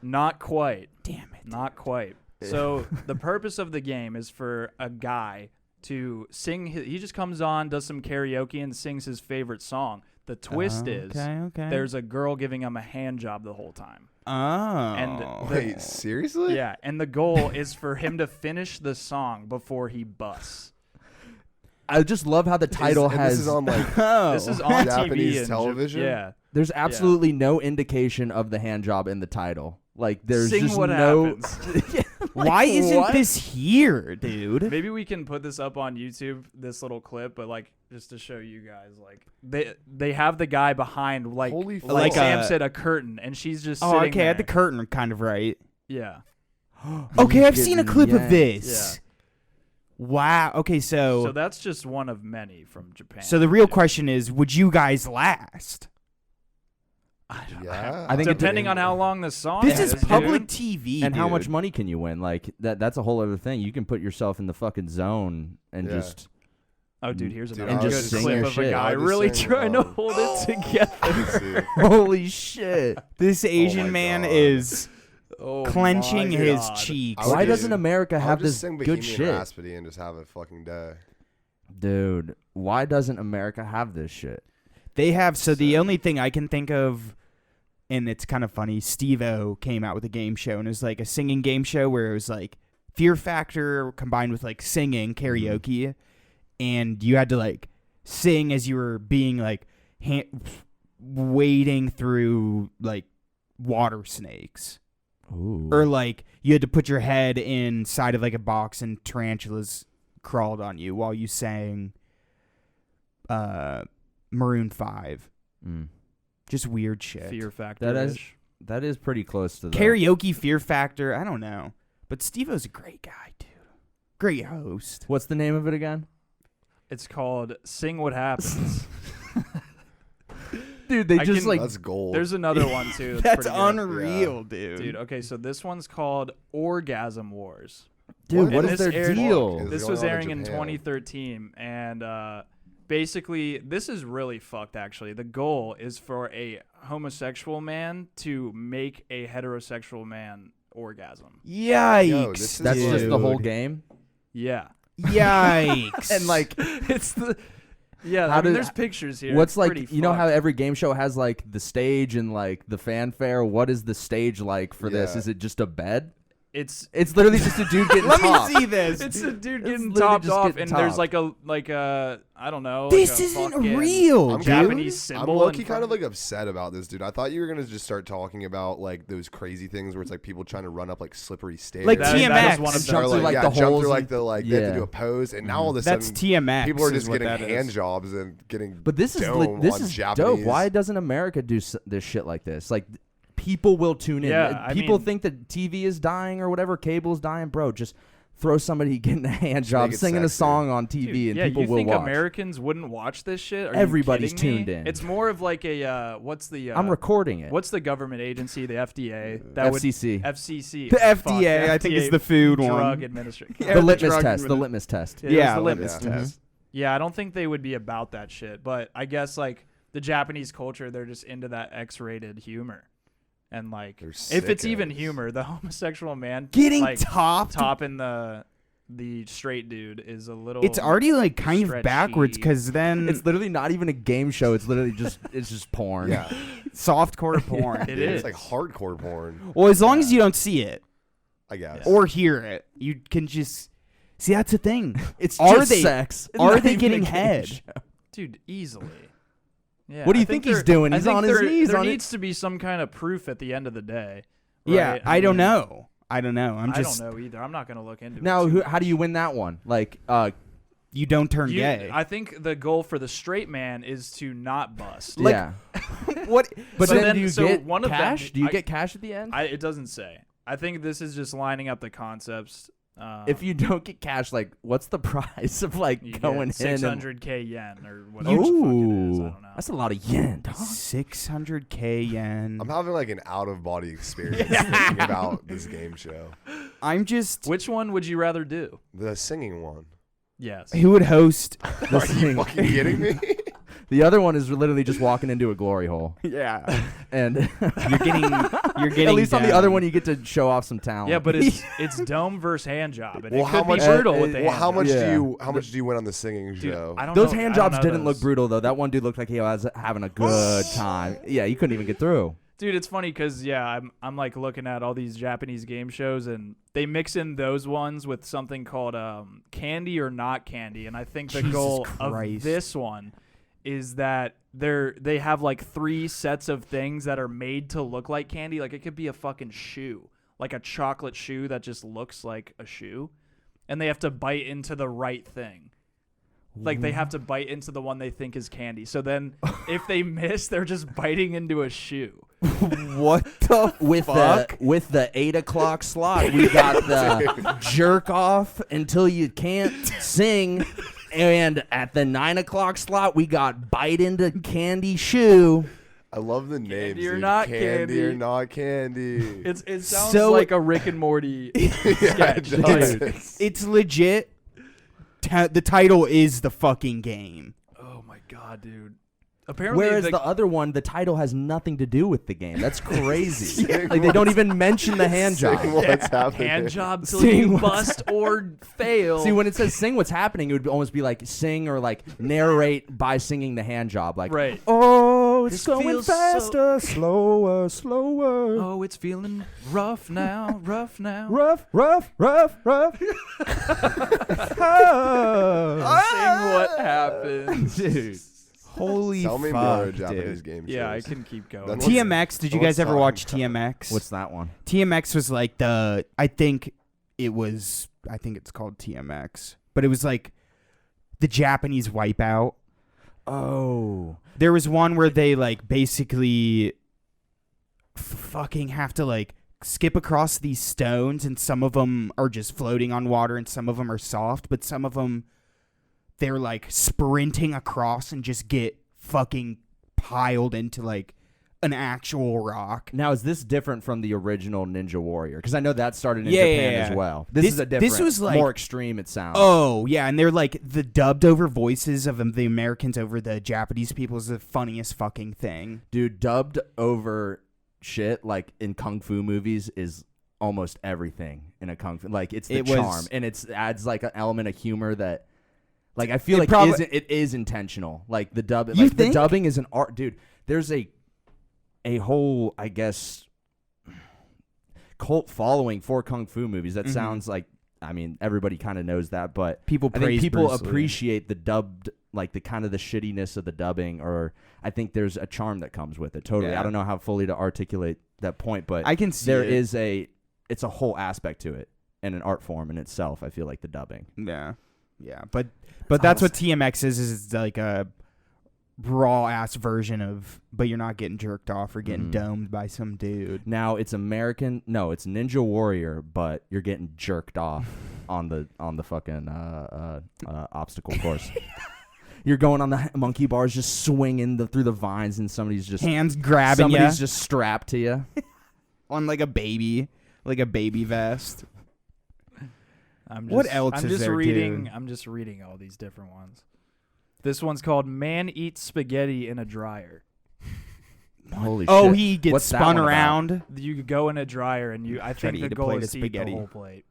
Not quite. Damn it. Not quite. So the purpose of the game is for a guy to sing. He just comes on, does some karaoke, and sings his favorite song. The twist is there's a girl giving him a hand job the whole time. Oh. And Wait, seriously? Yeah, and the goal is for him to finish the song before he busts. I just love how the title has. This is on like This is on Japanese TV and television? Yeah. There's absolutely no indication of the hand job in the title. Like there's Sing just what no. happens. Why isn't what? this here, dude? Maybe we can put this up on YouTube, this little clip, but like just to show you guys, like they have the guy behind, like Holy like fuck. Sam said, a curtain, and she's just Oh, sitting okay, I had the there. curtain kind of right. Yeah. Okay, I've seen a clip of Yeah. this. Wow. Okay, So so that's just one of many from Japan. the real question is, would you guys last? Yeah. I think depending on how long the song This is, is public dude. TV, And how dude. much money can you win? Like that's a whole other thing. You can put yourself in the fucking zone and Yeah. just. Oh, dude, here's Dude, another and good just sing clip your of shit. a guy I'll just really sing, trying to hold it together. Let's see. Holy shit! This Asian my man God. is clenching my his God. cheeks. Why doesn't America have just this sing good Bohemian shit? Rhapsody and just have a fucking day. Dude, why doesn't America have this shit? They have, so the only thing I can think of, and it's kind of funny, Steve-O came out with a game show, and it was like a singing game show where it was like Fear Factor combined with like singing, karaoke, and you had to like sing as you were being like wading through like water snakes. Ooh. Or like you had to put your head inside of like a box and tarantulas crawled on you while you sang Maroon 5. Just weird shit. Fear Factor. That is pretty close to the Karaoke Fear Factor, I don't know. But Steve-O's a great guy, dude. Great host. What's the name of it again? It's called Sing What Happens. Dude, they just like That's gold. There's another one too. That's pretty good. unreal, dude. Dude, okay, so this one's called Orgasm Wars. dude, what And is this their aired- deal? Is This going was on in airing in Japan. 2013, and basically, this is really fucked, actually. The goal is for a homosexual man to make a heterosexual man orgasm. Yikes. Yo, this is That's just the whole dude. game. Yeah. Yikes. And like It's the... Yeah, How I mean, did- there's pictures here. what's It's like pretty you know how fucked. every game show has like the stage and like the fanfare? What is the stage like for this? Yeah. Is it just a bed? It's Literally just a dude getting Let me topped. see this. It's a dude It's getting literally topped just off, getting and there's topped. like a I don't know. This like a isn't fucking real, I'm dude. Japanese I'm symbol. low-key in kind of front- like upset about this, dude. I thought you were gonna just start talking about like those crazy things where it's like people trying to run up like slippery stairs, Like That TMX. is one of And them. jump Or, through like yeah, the jump holes through like and- the like they have to yeah. do a pose, and now all of a sudden That's TMX. people are is just what getting that is. hand jobs and getting. But this is dome this on is Japanese. dope. Why doesn't America do this shit like this? Like people will tune in. Yeah, I People mean- think that TV is dying or whatever, cable's dying, bro. Just throw somebody getting a hand job, make it singing a sexy. song on TV, Dude, and yeah, people you will think watch. Americans wouldn't watch this shit? Are you Everybody's kidding me? tuned in. It's more of like a what's the I'm recording it. what's the government agency? The FDA. That FCC. would FCC. The Fuck, FDA, I think, is the food one. Drug Administration. Yeah, the the litmus drug test. The admin- litmus test. It was Yeah, the litmus litmus test. test. Yeah, I don't think they would be about that shit. But I guess like the Japanese culture, they're just into that X-rated humor. And like, They're if it's even sickos. humor, the homosexual man Getting like, topped. topping the straight dude is a little. It's already like kind of stretchy. backwards because then It's literally not even a game show. It's literally just porn. Yeah, softcore porn. It Dude, is It's like hardcore porn, Well, as long as you don't see it I guess. or hear it, you can just see. That's the thing. It's Are just they- sex. It's are not they even getting a game head? show. dude, easily. Yeah. What do you I think he's there- doing? I He's think on his there- knees There on it. needs to be some kind of proof at the end of the day. Yeah, right? I don't mean, know. I don't know. I'm just. I don't know either. I'm not gonna look into Now, it. who, how do you win that one? Like, You don't turn You- gay. I think the goal for the straight man is to not bust. Like- yeah. What? But So then, then- do you so get one of them- cash? Do you I- get cash at the end? It doesn't say. I think this is just lining up the concepts. If you don't get cash, like, what's the price of like you going get in? and- 600k yen or whatever the fuck it is, I Ooh, don't know. that's a lot of yen, dog. 600k yen. I'm having like an out of body experience thinking about this game show. I'm just. Which one would you rather do? The singing one. Yes. Who would host? The Are you thing- fucking kidding me? The other one is literally just walking into a glory hole, Yeah. and You're getting. You're getting. at least on the down. other one you get to show off some talent. Yeah, but it's dome versus hand job, and Well, it how could be much- brutal with the Well, hand how job. much Yeah. do you win on the singing Dude, show? I don't those know- hand I don't jobs know didn't look those. brutal though. That one dude looked like he was having a good time. Yeah, you couldn't even get through. Dude, it's funny because I'm like looking at all these Japanese game shows, and they mix in those ones with something called candy or not candy, and I think the Jesus goal Christ. of this one is that they have like 3 sets of things that are made to look like candy. Like it could be a fucking shoe, like a chocolate shoe that just looks like a shoe, and they have to bite into the right thing. Like they have to bite into the one they think is candy. So then if they miss, they're just biting into a shoe. What the With fuck? with the 8 o'clock slot, we got the jerk off until you can't sing, and at the 9 o'clock slot, we got bite into candy shoe. I love the names. Candy or dude. not candy or candy. not candy. It sounds So- like a Rick and Morty Yeah, sketch. it Like, does. It's legit. The title is the fucking game. oh my god, dude! Apparently, Whereas the other one, the title has nothing to do with the game. That's crazy. Like they don't even mention the hand job. What's happening? hand job till Sing you what's bust or fail. See, when it says sing what's happening, it would almost be like sing or like narrate by singing the hand job. Like, right. Oh, it's This going feels faster, slower, slower. Oh, it's feeling rough now, rough now. Rough, rough, rough, rough. Sing what happens. dude. Holy Tell me fuck, more dude. Japanese game shows. Yeah, I can keep going. That's- TMX, did you what's guys ever talking watch about? TMX? What's that one? TMX was like I think it's called TMX, but it was like the Japanese Wipeout. Oh. There was one where they like basically fucking have to like skip across these stones, and some of them are just floating on water and some of them are soft, but some of them they're like sprinting across and just get fucking piled into like an actual rock. Now, is this different from the original Ninja Warrior? Because I know that started in Yeah, Japan yeah, as yeah. well. This- This is a different, this was like- more extreme, it sounds. Oh, yeah, and they're like the dubbed over voices of the Americans over the Japanese people is the funniest fucking thing. Dude, dubbed over shit like in kung fu movies is almost everything in a kung fu. Like, it's the It was- charm, and it adds like an element of humor that, like, I feel It like prob- it is intentional. Like the dub, You like the think? dubbing is an art, dude. There's a whole, I guess, cult following for kung fu movies. That Mhm. sounds like, I mean, everybody kind of knows that, but People I think praise people Bruce Lee. appreciate the dubbed, like the kind of the shittiness of the dubbing, or I think there's a charm that comes with it. Totally. Yeah. I don't know how fully to articulate that point, but I can see there it. is it's a whole aspect to it and an art form in itself. I feel like the dubbing. Yeah. Yeah, but that's what TMX is it's like a raw ass version of, but you're not getting jerked off or getting Mhm. domed by some dude. Now it's American. No, it's Ninja Warrior, but you're getting jerked off on the fucking obstacle course. You're going on the monkey bars, just swinging through the vines, and somebody's just Hands grabbing you somebody's just strapped to you. on like a baby vest. I'm What just- else I'm is just there, reading. dude? I'm just reading all these different ones. This one's called "Man Eats Spaghetti in a Dryer." Holy Oh, shit! he gets What's that spun one about? around. You go in a dryer and I Try to think the eat a goal plate is of to eat the spaghetti. whole plate.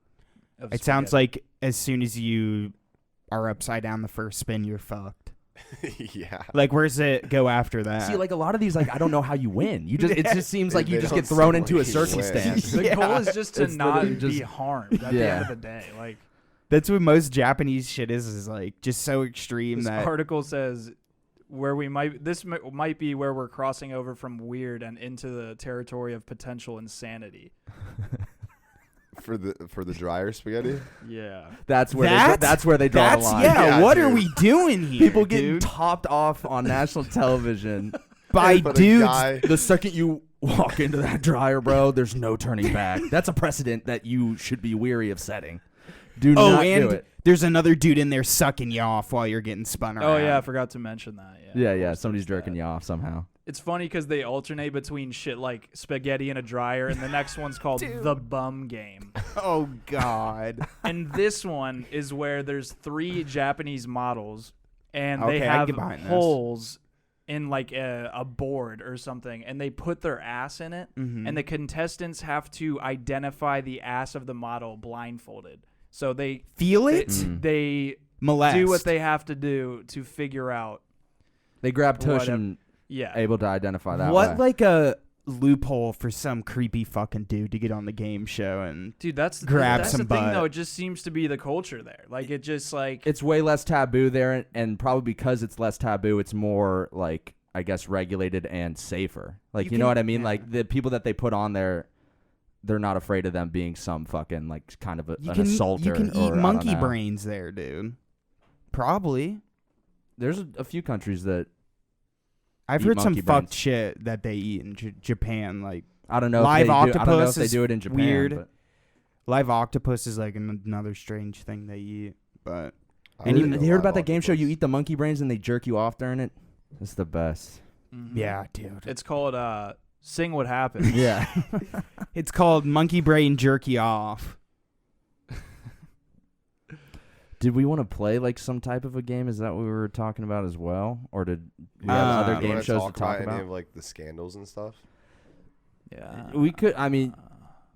Of It sounds spaghetti. like as soon as you are upside down the first spin, you're fucked. Yeah. Like, where's it go after that? See, like a lot of these, like I don't know how you win. You just it just seems like you They just don't get thrown seem into a like you win. circumstance. the Yeah. goal is just to It's not literally be just- harmed at the Yeah. end of the day. Like That's what most Japanese shit is like just so extreme this that article says, might be where we're crossing over from weird and into the territory of potential insanity. For the dryer spaghetti. Yeah. That's where That? that's where they draw that's the line. yeah. Yeah, What dude. are we doing here? People getting dude? topped off on national television. by But a dudes. guy- The second you walk into that dryer, bro, there's no turning back. That's a precedent that you should be weary of setting. Do Oh, not do and it. there's another dude in there sucking you off while you're getting spun around. Oh yeah, I forgot to mention that. Yeah. Yeah, of course somebody's there's jerking that. you off somehow. It's funny because they alternate between shit like spaghetti in a dryer, and the next one's called the bum game. Oh God. And this one is where there's 3 Japanese models, and they Okay, I can have get behind this. holes in like a board or something, and they put their ass in it, Mhm. and the contestants have to identify the ass of the model blindfolded. So they Feel they, it? they Molest. do what they have to do to figure out. They grab tush Whatever. and Yeah. able to identify that What way. like a loophole for some creepy fucking dude to get on the game show and Dude, that's Grab that's some the thing butt. though. It just seems to be the culture there. Like it just like It's way less taboo there, and probably because it's less taboo, it's more like, I guess, regulated and safer. Like, you know can- what I mean? yeah. Like the people that they put on there, they're not afraid of them being some fucking like kind of you an can assaulter. you can or, eat I don't monkey know. brains there, dude. Probably. There's a few countries that I've Eat heard some monkey fucked brains. shit that they eat in Japan. Like I don't know. Live if they do, I don't know octopus if they is do it in Japan. weird. But live octopus is like another strange thing they eat. But I and really you know heard live about that game show? octopus. You eat the monkey brains and they jerk you off during it. It's the best. Mhm. yeah, dude. It's called Sing What Happens. Yeah. It's called monkey brain jerky off. Did we want to play like some type of a game? Is that what we were talking about as well, or did we have other game shows to talk about? Any of like the scandals and stuff? Yeah, we could. I mean,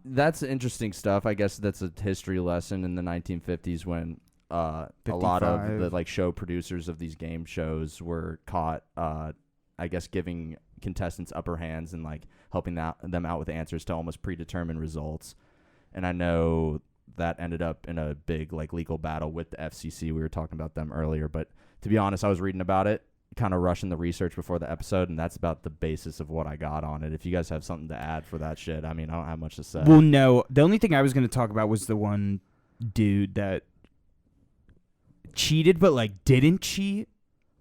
that's interesting stuff. I guess that's a history lesson in the 1950s when a lot of the like show producers of these game shows were caught. I guess giving contestants upper hands and like helping them out with answers to almost predetermined results. And I know that ended up in a big like legal battle with the FCC. We were talking about them earlier, but to be honest, I was reading about it, kind of rushing the research before the episode, and that's about the basis of what I got on it. If you guys have something to add for that shit, I mean, I don't have much to say. Well, no, the only thing I was going to talk about was the one dude that cheated but like didn't cheat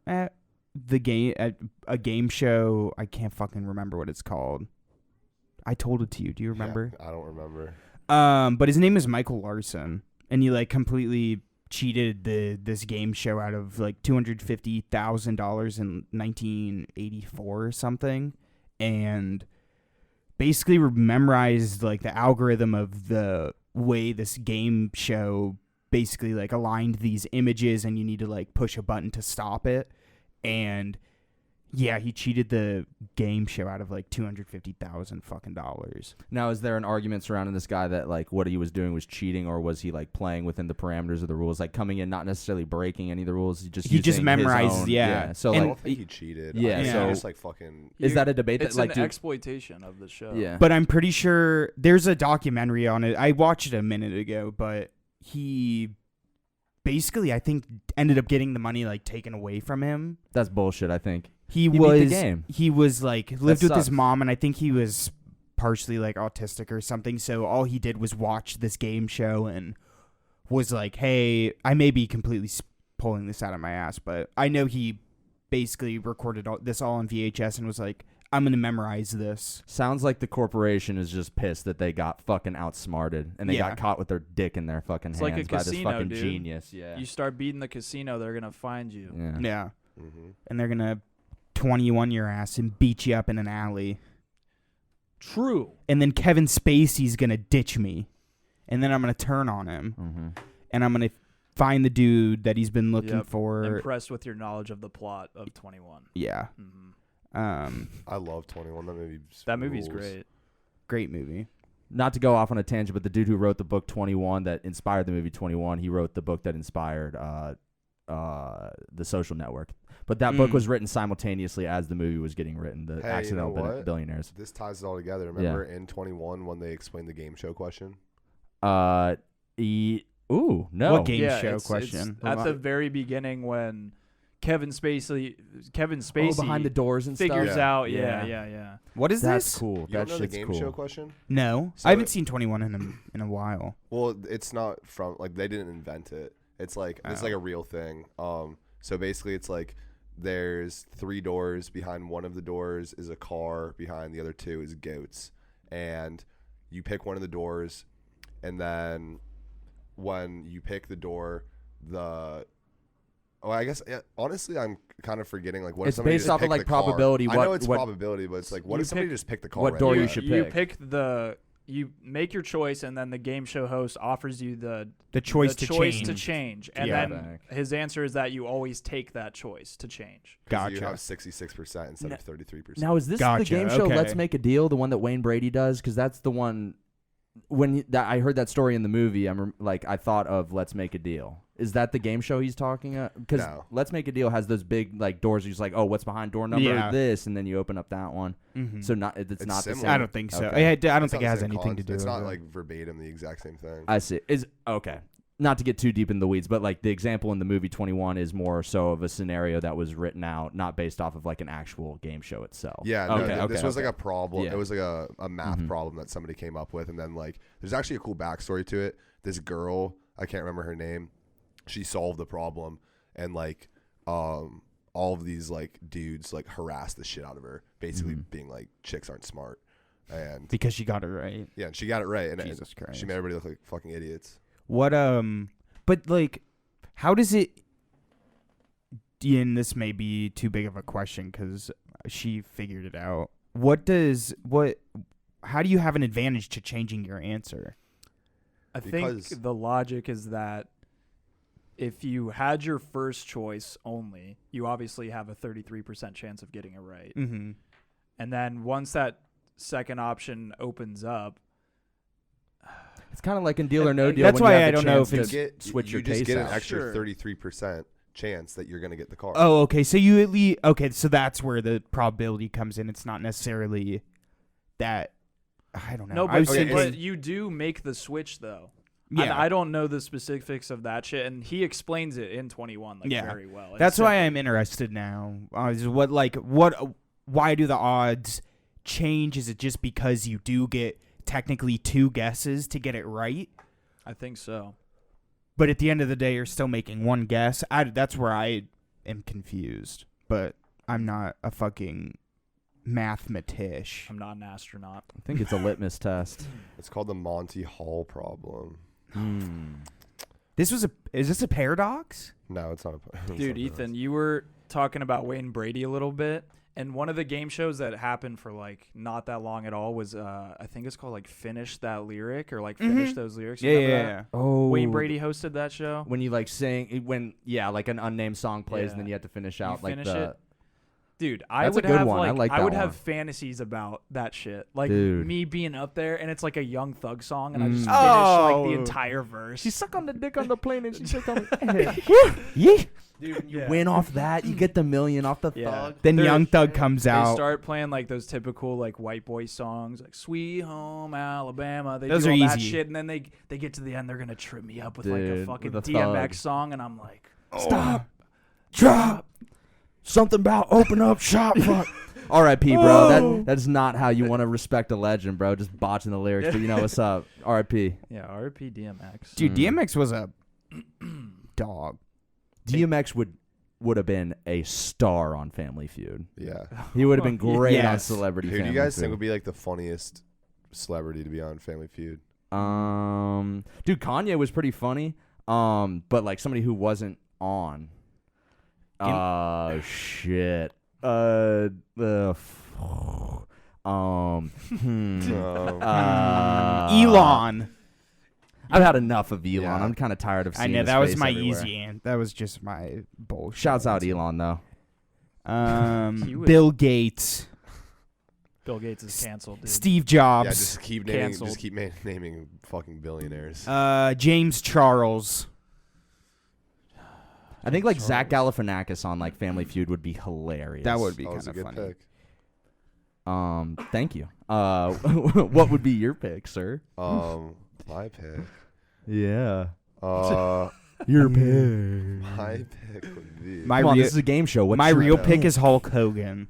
at the game, at a game show. I can't fucking remember what it's called. I told it to you. Do you remember? Yeah, I don't remember. But his name is Michael Larson, and he like completely cheated this game show out of like $250,000 in 1984 or something, and basically memorized like the algorithm of the way this game show basically like aligned these images, and you need to like push a button to stop it. And yeah, he cheated the game show out of like $250,000 fucking dollars. Now, is there an argument surrounding this guy that like what he was doing was cheating, or was he like playing within the parameters of the rules, like coming in not necessarily breaking any of the rules? He just memorized his own, yeah. So and I don't think he cheated. Yeah, so just like fucking. Is that a debate? It's that like an exploitation of the show. Yeah, but I'm pretty sure there's a documentary on it. I watched it a minute ago, but he basically, I think, ended up getting the money like taken away from him. that's bullshit. I think He beat was the game. He was like lived with his sucks. mom, and I think he was partially like autistic or something. So all he did was watch this game show and was like, "Hey, I may be completely pulling this out of my ass, but I know he basically recorded this all on VHS and was like, I'm gonna memorize this." Sounds like the corporation is just pissed that they got fucking outsmarted and they Yeah. got caught with their dick in their fucking It's hands like a by this casino, fucking dude. genius. Yeah. You start beating the casino, they're gonna find you. Yeah. Yeah, Mm-hmm. and they're gonna 21 your ass and beat you up in an alley. True. And then Kevin Spacey's gonna ditch me, and then I'm gonna turn on him, Mm-hmm. and I'm gonna find the dude that he's been looking Yep. for. Impressed with your knowledge of the plot of 21. Yeah. Mm-hmm. I love 21. That movie's rules. great. Great movie. Not to go off on a tangent, but the dude who wrote the book 21 that inspired the movie 21, he wrote the book that inspired The Social Network. But that book was written simultaneously as the movie was getting written, the Hey, Accidental you know what? Billionaires. This ties it all together. Remember in 21 when they explained the game show question? Ooh, no. What game show it's question? at the very beginning when Kevin Spacey behind the doors and figures stuff. out. Yeah. Yeah. What is That's this? cool. You That don't know the shit's game cool. show question? No, So I haven't seen 21 in a while. Well, it's not from like they didn't invent it. It's like it's like a real thing. So basically, it's like there's 3 doors. Behind one of the doors is a car. Behind the other 2 is goats. And you pick one of the doors, and then when you pick the door, I guess honestly, I'm kind of forgetting like what if It's somebody based just off of, picked like, the car? probability, I what- know it's what- probability, but it's like what You if somebody pick- just picked the car? what door right you away? should You pick. pick you make your choice, and then the game show host offers you the Choice the to choice change. to change, and Yeah. then his answer is that you always take that choice to change. 'Cause You Gotcha. have 66% instead of 33%. Now, is this the Gotcha, game show okay. Let's Make a Deal, the one that Wayne Brady does? Because that's the one. When I heard that story in the movie, I thought of Let's Make a Deal. Is that the game show he's talking about? Because No. Let's Make a Deal has those big like doors. You're just like, oh, what's behind door number Yeah. this, and then you open up that one. Mhm. So it's not the similar. same. I don't think so. Okay. I don't It's think not it the has same anything to do It's with not it. like verbatim the exact same thing. I see. Is okay. Not to get too deep in the weeds, but like the example in the movie 21 is more so of a scenario that was written out, not based off of like an actual game show itself. Yeah, no, Okay, this was okay. like a problem. Yeah. It was like a math Mhm. problem that somebody came up with, and then like there's actually a cool backstory to it. This girl, I can't remember her name, she solved the problem, and like all of these like dudes like harassed the shit out of her, basically being like chicks aren't smart, and because she got it right. yeah, and she got it right, and Jesus Christ. she made everybody look like fucking idiots. What but like, how does it? And this may be too big of a question because she figured it out. How do you have an advantage to changing your answer? I Because- think the logic is that if you had your first choice only, you obviously have a 33% chance of getting it right. Mm-hmm. And then once that second option opens up, It's kind of like in Deal or No Deal. That's when why you have I the don't know chance if to it's- switch your you just taste get an out. extra Sure. 33% chance that you're gonna get the car. Oh, okay. So you at least so that's where the probability comes in. It's not necessarily that. I don't know. no, I was but, thinking, but you do make the switch though. yeah. I don't know the specifics of that shit, and he explains it in 21 like Yeah. very well. It's That's why simple. I'm interested now. Is why do the odds change? Is it just because you do get technically 2 guesses to get it right? I think so. But at the end of the day, you're still making 1 guess. That's where I am confused. But I'm not a fucking mathematician. I'm not an astronaut. I think it's a litmus test. It's called the Monty Hall problem. Is this a paradox? No, it's not. It's Dude, not Ethan, you were talking about Wayne Brady a little bit, and one of the game shows that happened for like not that long at all was I think it's called like Finish That Lyric or like Finish Those Lyrics. You remember that? Oh, Wayne Brady hosted that show. When you like sing, like an unnamed song plays, and then you have to finish out like finish the. it? Dude, I That's a would good have one. I like I that would one. have fantasies about that shit. Like Dude. me being up there and it's like a Young Thug song and I just finish Oh. like the entire verse. She suck on the dick on the plane and she took on Yeah. Dude, you Yeah. win off that, you get the million off the Yeah. thug. Then They're- Young Thug comes They out. start playing like those typical like white boy songs, like "Sweet Home Alabama." They Those do are all that easy. shit, and then they get to the end, they're gonna trip me up with like a Dude, fucking with a DMX thug. song, and I'm like, Stop. Drop. Something about open up shop. Fuck. R.I.P. bro. That is not how you want to respect a legend, bro. Just botching the lyrics, but you know what's up. R.I.P. yeah, R.I.P. DMX. Dude, DMX was a dog. DMX would have been a star on Family Feud. Yeah. He would have been great on Yes. Celebrity Who do Family you guys Feud. think would be like the funniest celebrity to be on Family Feud? Dude, Kanye was pretty funny. But like somebody who wasn't on. Shit. Elon. I've had enough of Elon. Yeah. I'm kind of tired of I seeing know his that was face my everywhere. easy answer. That was just my bullshit. Shouts out answer. Elon though. He was- Bill Gates, Bill Gates is canceled, dude. Steve Yeah, Jobs, just keep naming, Canceled. naming fucking billionaires. James Charles. I think like Zach Galifianakis on like Family Feud would be hilarious. That would be That was kind a of good funny. pick. Thank you. What would be your pick, sir? My pick. Yeah. Your pick. My pick would be. My Come on, real, this is a game show. What's my your real pick? pick is Hulk Hogan.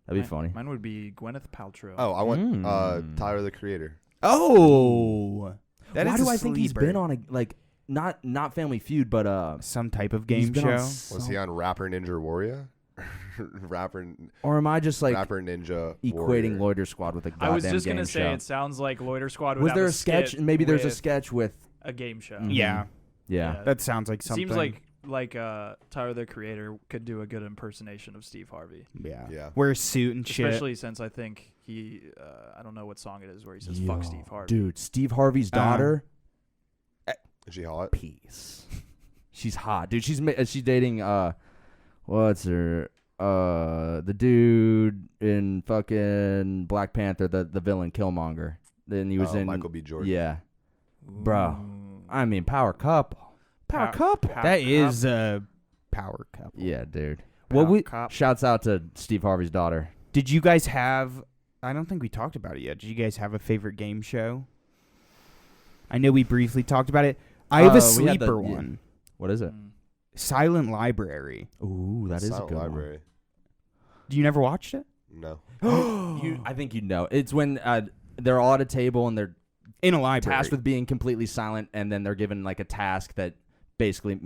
That'd be funny. Mine would be Gwyneth Paltrow. Oh, I want Mm. Tyler the Creator. Oh, that Why is do a I think he's sleeper. been on a like not Family Feud, but some type of he's game been on show? Was he on Rapper Ninja Warrior? Rapper or am I just like Rapper Ninja equating Warrior. Loiter Squad with a goddamn I was just game gonna say show? it sounds like Loiter Squad would Was have there a a sketch? skit Maybe there's a with sketch with. a game show. Mhm. Yeah, Yeah. that sounds like It something. seems like Tyler the Creator could do a good impersonation of Steve Harvey, yeah, Yeah. wear a suit and shit. especially since I think he I don't know what song it is where he says "fuck Yo, Steve Harvey." Dude, Steve Harvey's daughter. Is she hot? Peace. She's hot, dude. She's dating what's her the dude in fucking Black Panther, the villain Killmonger. Then he was in Michael B. Jordan. Yeah, bro. Ooh. I mean, power couple. Power couple. That is a power couple. Yeah, dude. What we Cop. Shouts out to Steve Harvey's daughter. did you guys have? I don't think we talked about it yet. Did you guys have a favorite game show? I know we briefly talked about it. I have a We had sleeper yeah. one. What is it? Mm. Silent Library. Ooh, that is a Silent good Library. You never watched it? No. one. I think you know. It's when they're all at a table and they're In a library. tasked with being completely silent, and then they're given like a task that basically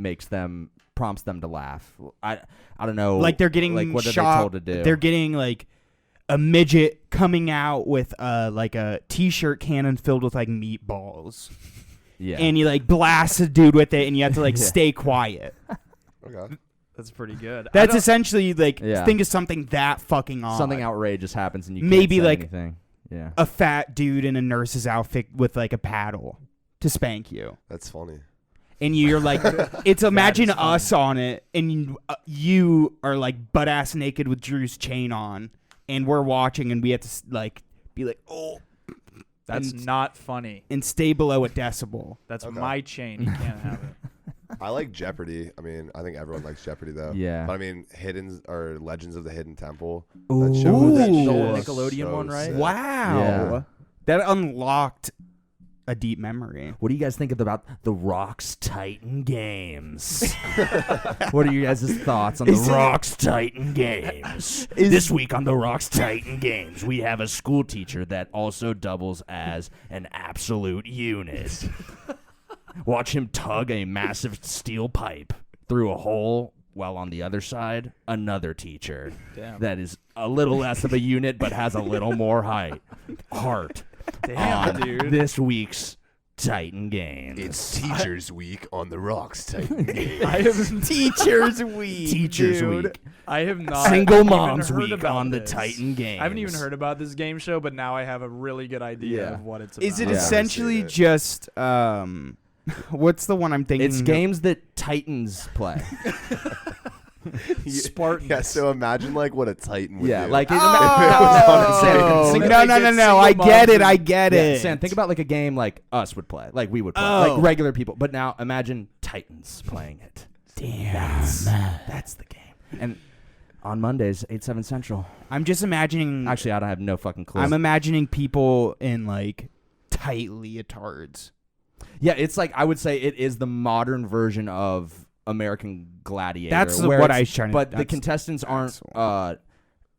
prompts them to laugh. I don't know. Like they're getting like what shot. are they told to do? They're getting like a midget coming out with like a t-shirt cannon filled with like meatballs. yeah. And you like blast a dude with it and you have to like Yeah. stay quiet. Okay. That's pretty good. I That's don't- essentially like Yeah. think of something that fucking odd. Something outrageous happens and you Maybe, can't say like, anything. Yeah. A fat dude in a nurse's outfit with like a paddle to spank you. That's funny. and you're like, it's imagine us on it, and you are like butt ass naked with Drew's chain on, and we're watching, and we have to like be like, oh, that's not funny, and stay below a decibel. That's my chain. You can't have it. I like Jeopardy. I mean, I think everyone likes Jeopardy though. Yeah. But I mean, Legends of the Hidden Temple. Ooh. That show was That Ooh. old so Nickelodeon one, right? sick. Wow, Yeah. that unlocked a deep memory. What do you guys think about the Rocks Titan games? What are you guys' thoughts on the Rocks Titan games? This week on the Rocks Titan games, we have a school teacher that also doubles as an absolute unit. Watch him tug a massive steel pipe through a hole, while on the other side, another teacher that is a little less of a unit but has a little more heart. Damn, dude. This week's Titan games. It's Teachers Week on the Rocks Titan Games. I have Teachers Week. Teachers dude, Week. I have not Single even Moms heard Week about on the this. Titan games. I haven't even heard about this game show, but now I have a really good idea Yeah. of what it's about. Is it Yeah. essentially I've just what's the one I'm thinking? It's games that Titans play. Spartans? Yeah, so imagine like what a Titan would Yeah, do. like Oh, Think no, about- no, no, no! Single I get moms it. I get Yeah, it. Sam, think about like a game like us would play, like we would play, Oh. like regular people. But now imagine Titans playing it. Damn. That's the game. And on Mondays, 8/7 Central. I'm just imagining. Actually, I don't have no fucking clue. I'm imagining people in like tight leotards. Yeah, it's like I would say it is the modern version of American Gladiator. That's where what it's- I was trying to. But the contestants aren't.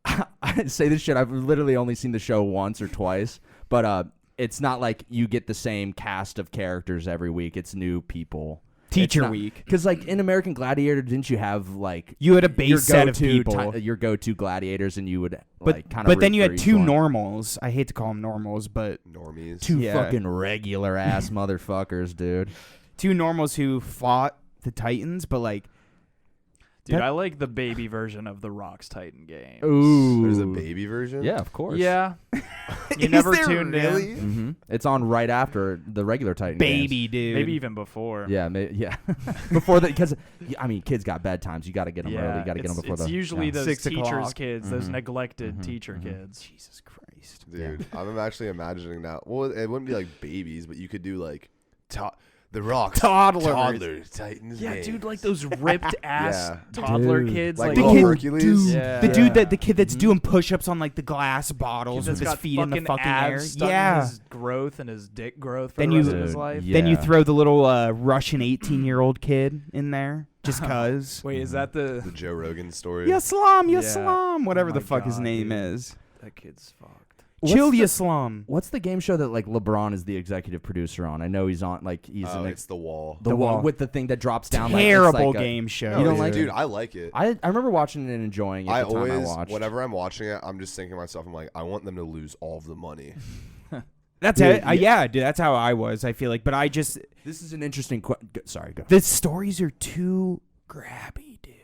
I say this shit. I've literally only seen the show once or twice, but it's not like you get the same cast of characters every week. It's new people. Teacher It's not- Week. Because like in American Gladiator, didn't you have like You had a base set of people. your go-to gladiators, and you would but like kind of. but then you had two normals. I hate to call them normals, but Normies. two Yeah. fucking regular ass motherfuckers, dude. two normals who fought the Titans, but like Dude, That- I like the baby version of the Rocks Titan games. Ooh, There's a baby version? Yeah, of course. Yeah. You Is never there tuned really? in. Mm-hmm. It's on right after the regular Titan games. baby dude. Maybe even before. Yeah, yeah. Before that, because I mean, kids got bedtimes. You got to get them Yeah, early. You got to get them before it's the. usually yeah. those 6 teachers' o'clock. kids, those Mhm. neglected Mhm. teacher Mhm. kids. Jesus Christ. Dude, I'm actually imagining now. Well, it wouldn't be like babies, but you could do like the Rocks. Toddlers. Titans. Yeah, games. dude, like those ripped ass Yeah. toddler Dude. kids, Like The little kid- Hercules. Yeah. The dude Yeah. the kid that's Mhm. doing push-ups on like the glass bottles Kid with that's his got feet in the fucking air. abs stuck in Yeah. his growth and his dick growth for Then the you- rest of his Dude, life. yeah. Then you throw the little Russian 18-year-old kid in there just cuz. Wait, is that The the Joe Rogan story. Yaslam, Yeah. Yaslam, whatever Oh the my fuck his God, name dude. is. that kid's fucked? Chill Yaslam. What's the game show that like LeBron is the executive producer on? I know he's on like he's Oh, in it's The Wall. the The one Wall. with the thing that drops down. like, Terrible it's like a- game show. You don't like dude? it? I like it. I remember watching it and enjoying it. I the time always, I watched. whenever I'm watching it, I'm just thinking to myself, I'm like, I want them to lose all of the money. That's Dude, it. Yeah, dude, that's how I was. I feel like, but I just This is an interesting. Sorry, go. the stories are too grabby, dude.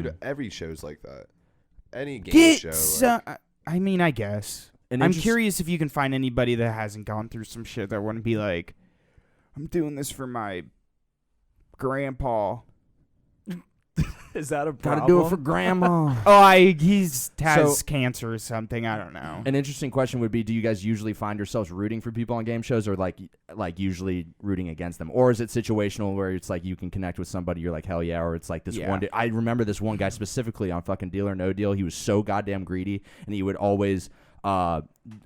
Dude, every show's like that. Any game Get show. some. I mean, I guess. An I'm interest- curious if you can find anybody that hasn't gone through some shit that wouldn't be like, I'm doing this for my grandpa. Is that a Gotta problem? do it for grandma. Oh, he's has So- cancer or something. I don't know. An interesting question would be: do you guys usually find yourselves rooting for people on game shows, or like usually rooting against them, or is it situational where it's like you can connect with somebody, you're like hell yeah, or it's like this Yeah. one? I remember this one guy specifically on fucking Deal or No Deal. He was so goddamn greedy, and he would always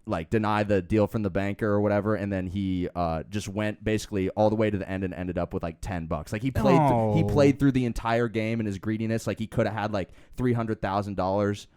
like deny the deal from the banker or whatever, and then he just went basically all the way to the end and ended up with like $10. Like he played he Oh. played through the entire game in his greediness. Like he could have had like $300,000.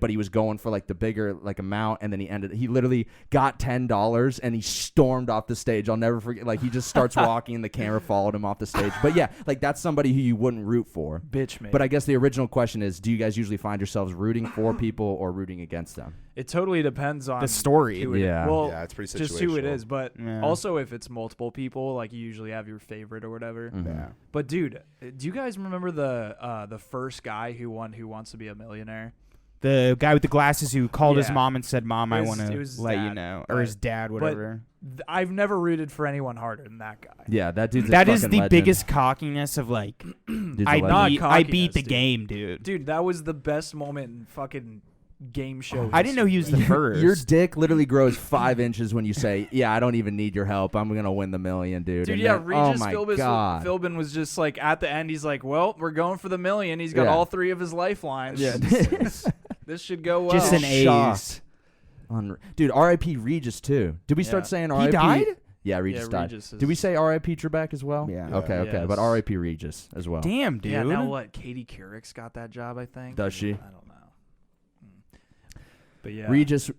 But he was going for like the bigger like amount, and then he literally got $10 and he stormed off the stage. I'll never forget. Like he just starts walking and the camera followed him off the stage. But yeah, like that's somebody who you wouldn't root for. Bitch, man. But I guess the original question is: do you guys usually find yourselves rooting for people or rooting against them? it totally depends on The story. who it- Yeah. Well, Yeah, it's pretty just who it situational. is, but Yeah. also if it's multiple people, like you usually have your favorite or whatever. Mhm. Yeah. But dude, do you guys remember the first guy who won Who Wants to Be a Millionaire? The guy with the glasses who called his Yeah. mom and said, "Mom, I It was- want it to was his let you dad, know," or but- his dad, whatever. I've never rooted for anyone harder than that guy. Yeah, that dude's That a is fucking the legend. biggest cockiness of like, Dude's a I legend. Not beat the cockiness, game, dude. Dude, that was the best moment in fucking game show. I didn't know he was the first. Your dick literally grows 5 inches when you say, "Yeah, I don't even need your help. I'm gonna win the million, dude." Dude, And yeah, then- Regis oh my Philbin, god. Philbin was just like at the end. He's like, "Well, we're going for the million." He's got Yeah. all 3 of his lifelines. Yeah. This should go well. Just an Shocked. ace. Dude, R.I.P. Regis too. Did we start Yeah. saying He R.I.P.? died? Yeah, Regis Yeah, died. Regis is- Did we say R.I.P. Trebek as well? Yeah. Okay, okay. Yes. But R.I.P. Regis as well. Damn, dude. Yeah, now what? Katie Couric's got that job, I think. Does she? I don't know. But yeah, Regis.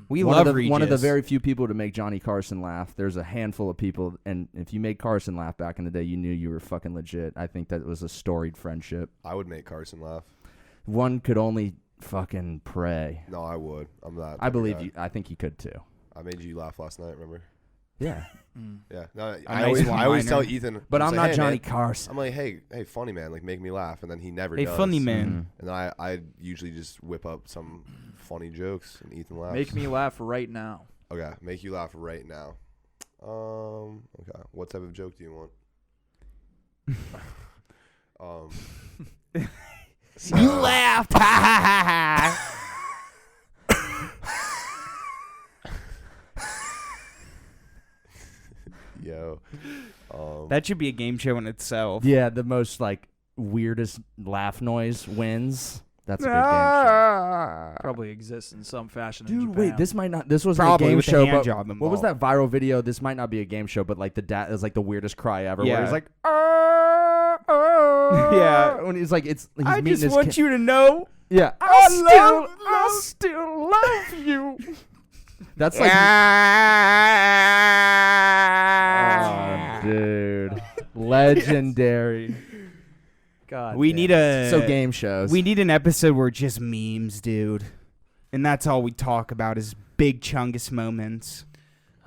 We one love of the, Regis. One of the very few people to make Johnny Carson laugh. There's a handful of people, and if you made Carson laugh back in the day, you knew you were fucking legit. I think that was a storied friendship. I would make Carson laugh. One could only fucking pray. No, I would. I'm that. I type of believe guy. you. I think you could too. I made you laugh last night. Remember? Yeah, Yeah. No, nice I always tell one-liner. Ethan. but I'm like, not "Hey, Johnny man." Carson. I'm like, hey, funny man, like make me laugh, and then he never Hey, does. funny man. And then I usually just whip up some funny jokes, and Ethan laughs. make me laugh right now. Okay, make you laugh right now. Okay, what type of joke do you want? So- You laughed. Ha ha ha ha. Yo. That should be a game show in itself. Yeah, the most like weirdest laugh noise wins. That's a good game show. Probably exists in some fashion. in Dude, Japan. wait, this might not. This wasn't Probably a game with the show, hand but job what was involved. that viral video? This might not be a game show, but like the dad is like the weirdest cry ever. Where Yeah. he's like, Yeah. when he's like, he's I meeting just his want you to know Yeah, I still love you. That's like, Ah. oh, dude, legendary. God, We damn. need a So game shows. We need an episode where it's just memes, dude. And that's all we talk about is big chungus moments.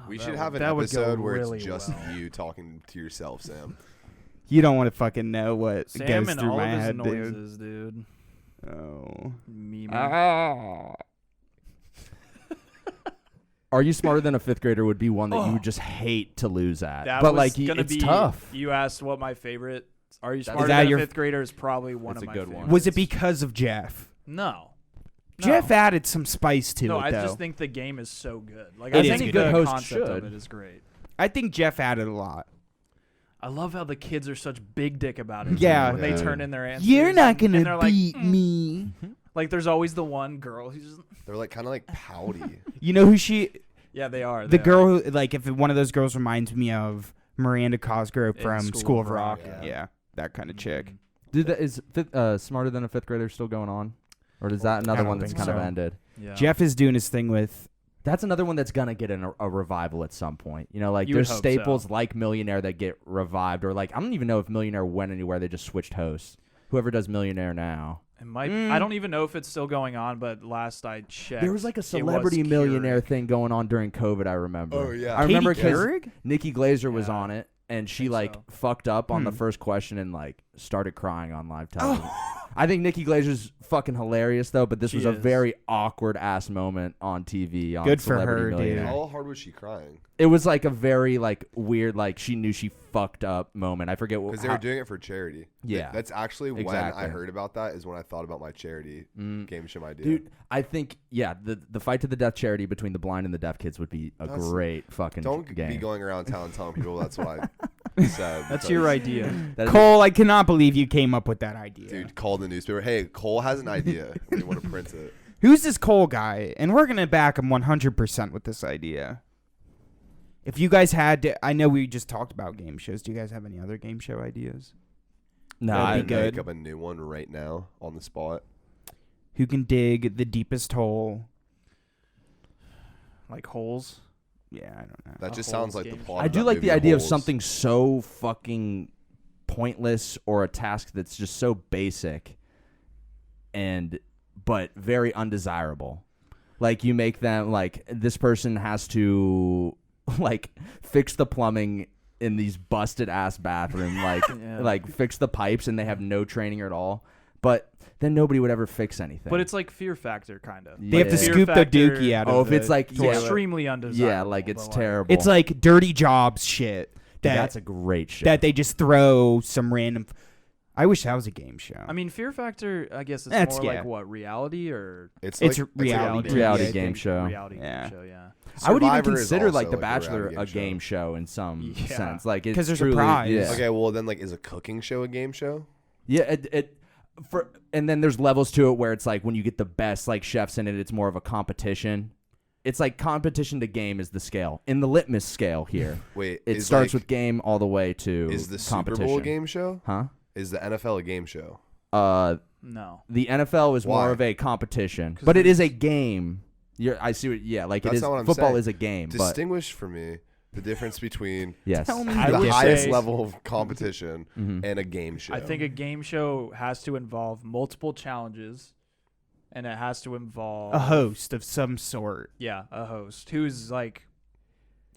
we that should would- have an that would go episode where really it's just well. you talking to yourself, Sam. You don't want to fucking know what Sam goes and through all my of his head, dude. noises, dude. Oh. Meme. Are You Smarter Than a Fifth Grader would be one that you Oh. would just hate to lose at. That But was like, gonna it's be, tough. You asked what my favorite. Are you Is smarter that than your- a fifth grader? Is probably one That's of a my good one. favorites. Was it because of Jeff? No. Jeff added some spice to No, it, I think just think the game is so good. Like It I is think good. the Host concept should. of it is great. I think Jeff added a lot. I love how the kids are such big dick about it. Yeah. when they Yeah. turn in their answers. You're not and gonna they're like, beat me. Like there's always the one girl who's just. They're like kind of like pouty. You know who she? Yeah, they are. The they are. girl who, like, if one of those girls reminds me of Miranda Cosgrove In from School of Rock. yeah. Yeah, that kind of chick. Dude, is Smarter Than a Fifth Grader still going on? Or is that another I don't one that's think kind of so. ended? Yeah. Jeff is doing his thing with. That's another one that's gonna get a revival at some point. You know, like You would there's hope staples so. like Millionaire that get revived, or like I don't even know if Millionaire went anywhere. They just switched hosts. Whoever does Millionaire now. It might. I don't even know if it's still going on, but last I checked, There was like a it celebrity was millionaire Keurig. thing going on during COVID. I remember. Oh, yeah. I remember Katie because Couric? Nikki Glazer was Yeah. on it, and she Think like so. fucked up on the Hmm. first question and like started crying on live television. I think Nikki Glazer's fucking hilarious though, but this She was a is. very awkward ass moment on TV. On Good for Celebrity her, dude. Millionaire. How hard was she crying? It was like a very like weird, like she knew she fucked up moment. I forget what. Because they were doing it for charity. Yeah. That's actually when Exactly. I heard about that is when I thought about my charity game show idea. Dude, I think the fight to the death charity between the blind and the deaf kids would be a That's- great fucking Don't game. be going around town telling people that's what I said. That's your because, idea. That is- Cole, I cannot believe you came up with that idea. Dude, call the newspaper. Hey, Cole has an idea. They want to print it. Who's this Cole guy? And we're gonna back him 100% with this idea. If you guys had, I know we just talked about game shows. Do you guys have any other game show ideas? No, That'd I, be good. Make up a new one right now on the spot. Who can dig the deepest hole? Like holes. Yeah, I don't know. That A just Holes sounds like the game plot. I of do that like the movie, idea of Holes. something so fucking pointless or a task that's just so basic but very undesirable. Like you make them like this person has to like fix the plumbing in these busted ass bathroom, like Yeah. like fix the pipes, and they have no training at all. But then nobody would ever fix anything. But it's like Fear Factor, kind of. They have to Fear scoop the Factor- dookie out of if the it's like It's extremely undesirable. yeah, like it's but, terrible. It's like Dirty Jobs shit. That's a great show. That they just throw some random. I wish that was a game show. I mean, Fear Factor, I guess it's That's- more yeah. like what, reality or It's It's like, reality. reality Yeah, I game think- show. reality Yeah. game show, yeah. I would even Survivor is consider like also The like a Bachelor reality a game show in some Yeah. sense. Like it's 'Cause there's a truly, prize. Yeah. Okay, well then like is a cooking show a game show? Yeah, and then there's levels to it where it's like when you get the best like chefs in it, it's more of a competition. It's like competition to game is the scale. In the litmus scale here, Wait, it is starts like, with game all the way to is the Super competition. Bowl a game show? Huh? Is the NFL a game show? No. The NFL is Why? more of a competition, 'Cause but it there's- is a game. I see what. Yeah, like That's it is. not what I'm Football saying. is a game, but Distinguish for me the difference between yes, Tell me I the would highest say- level of competition Mhm. and a game show. I think a game show has to involve multiple challenges, and it has to involve a host of some sort Yeah, a host who's like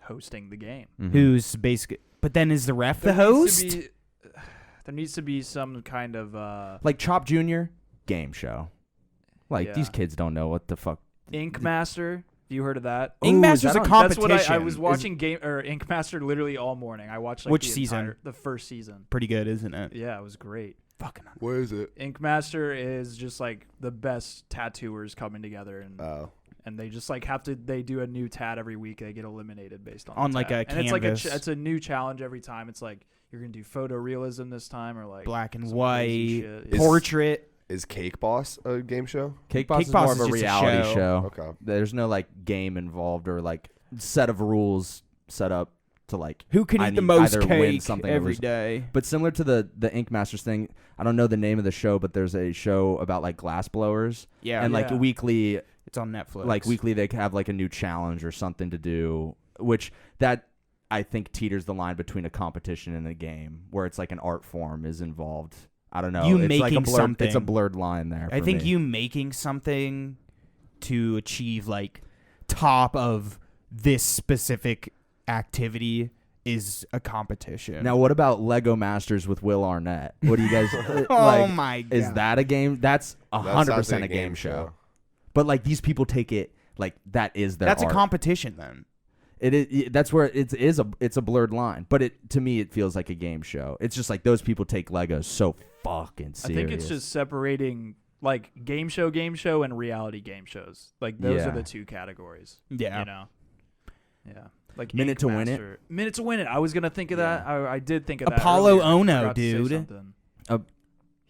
hosting the game. Mhm. who's basically. But then is the ref the There needs host? to be- there needs to be some kind of like Chop Jr. game show. Like Yeah. these kids don't know what the fuck. Ink Master. Have you heard of that? Ooh, is Ink-Master's that a on- competition. That's what I was watching Ink Master literally all morning. I watched like Which the season? the first season. Pretty good, isn't it? Yeah, it was great. Fucking. What is it? Ink Master is just like the best tattooers coming together, and Oh. they just like they do a new tat every week. They get eliminated based on On, the like, tat. a and it's like canvas. it's a new challenge every time. It's like you're gonna do photorealism this time, or like Black and some white crazy shit. Is- portrait. Is Cake Boss a game show? Cake Boss Cake is Boss more is of a just a reality show. show. Okay. There's no like game involved or like set of rules set up to like Who can I eat the need most either win cake something or every lose. day? But similar to the Ink Masters thing, I don't know the name of the show, but there's a show about like glass blowers Yeah, and like Yeah. weekly, it's on Netflix. like weekly they have like a new challenge or something to do, which that I think teeters the line between a competition and a game where it's like an art form is involved. I don't know. You it's like a making blurred, It's a something. blurred line there. I for think me. you making something to achieve like top of this specific activity is a competition. Now, what about Lego Masters with Will Arnett? What do you guys oh like? my god, Is that a game? That's That 100% sounds like a game show. But like these people take it like that is their That's art. a competition then. It is. That's where it's a blurred line. But to me it feels like a game show. It's just like those people take Legos so fucking serious. I think it's just separating like game show, and reality game shows. Like those Yeah. are the two categories. Yeah. You know. Yeah. Like Minute Ink to Win It? Master. Minute to Win It. I was gonna think of that. I did think of that. Apollo earlier. I Ono, forgot to say dude. something.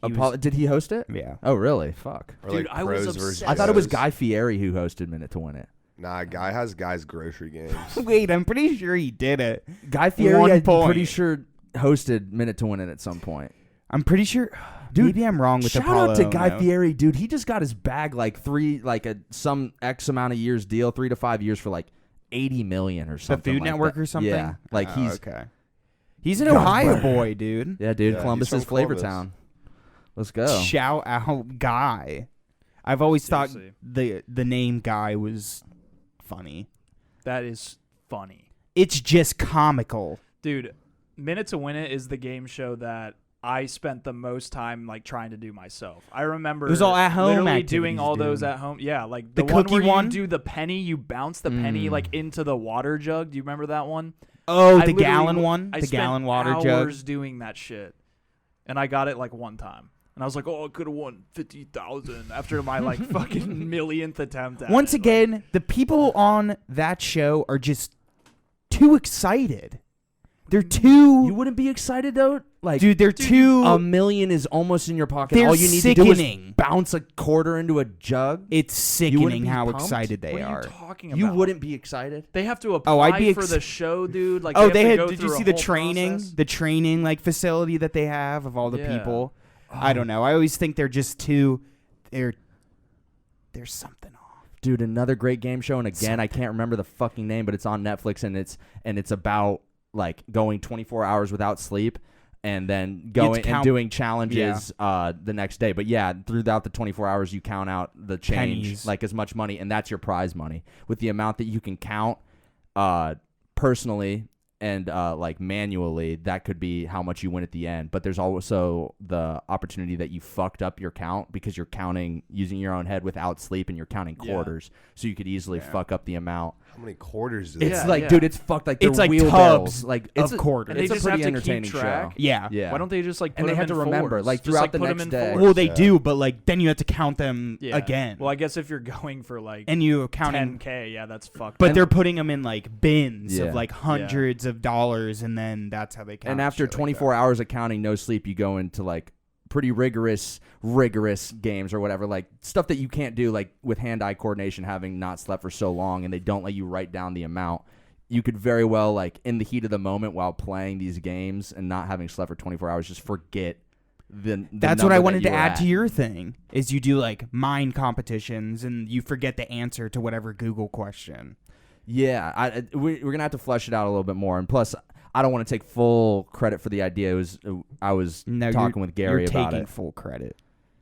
He was- Did he host it? Yeah. Oh really? Fuck. Or Dude, like I was pros versus obsessed. I thought it was pros. Guy Fieri who hosted Minute to Win It. Nah, Guy has Guy's grocery games. Wait, I'm pretty sure he did it. Guy Fieri, One I'm point. pretty sure hosted Minute to Win It at some point. I'm pretty sure. Dude, maybe I'm wrong with Shout Apollo out to Guy Ono. Fieri, dude. He just got his bag some X amount of years deal, 3 to 5 years for like 80 million or The something. Food like Network that. or something. Yeah, like Oh, he's okay. He's an God, Ohio bro. boy, dude. yeah, dude. Yeah, Columbus he's is from Flavor Columbus. Town. Let's go. Shout out Guy. I've always thought Seriously. the name Guy was funny. That is funny. It's just comical. Dude, Minute to Win It is the game show that I spent the most time like trying to do myself. I remember It was all at home literally doing activities, all those dude. at home. Yeah, like The the one cookie where one? you do the penny, you bounce the penny like into the water jug. Do you remember that one? Oh, I the literally- gallon one, I the spent gallon water jug. hours doing that shit, and I got it like one time. And I was like, "Oh, I could have won 50,000 after my like fucking millionth attempt." At Once it. again, the people on that show are just too excited. They're too. You wouldn't be excited though, like dude, they're too. $1 million is almost in your pocket. They're All you need to do is sickening. bounce a quarter into a jug. It's sickening be how pumped? excited they what are are. you talking about? You wouldn't be excited. They have to apply Oh, I'd be for the show, dude. Like, Oh, they they have had. to go Did you through see a the whole training? process. The training like facility that they have of all the Yeah. people. I don't know. I always think they're just too. There's something off. Dude, another great game show, and again, I can't remember the fucking name, but it's on Netflix, and it's about like going 24 hours without sleep, and then going and doing challenges the next day. But yeah, throughout the 24 hours, you count out the change, Pennies. like as much money, and that's your prize money. With the amount that you can count, personally, and like manually, that could be how much you win at the end. But there's also the opportunity that you fucked up your count because you're counting using your own head without sleep, and you're counting quarters, so you could easily fuck up the amount. How many quarters? It's like, dude, it's fucked. Like it's like wheelbarrows, tubs like of quarters. And It's they a just pretty have to entertaining keep track. show. Yeah. Why don't they just like put And they them have in to remember, fours? like, Just, throughout the put them next in day. fours. Well, they do, but like then you have to count them Yeah. again. Well, I guess if you're going for like and you counting 10K, yeah, that's fucked. But up. they're putting them in like bins Yeah. of like hundreds of dollars, and then that's how they count. And after shit like 24 hours of counting, no sleep, you go into like pretty rigorous games or whatever, like stuff that you can't do, like with hand-eye coordination, having not slept for so long, and they don't let you write down the amount. You could very well, like in the heat of the moment while playing these games and not having slept for 24 hours, just forget the That's what I number wanted that to you were add at. to your thing. Is you do like mind competitions, and you forget the answer to whatever Google question. Yeah, we're gonna have to flesh it out a little bit more, and plus, I don't want to take full credit for the idea. I was talking with Gary you're about taking it, full credit.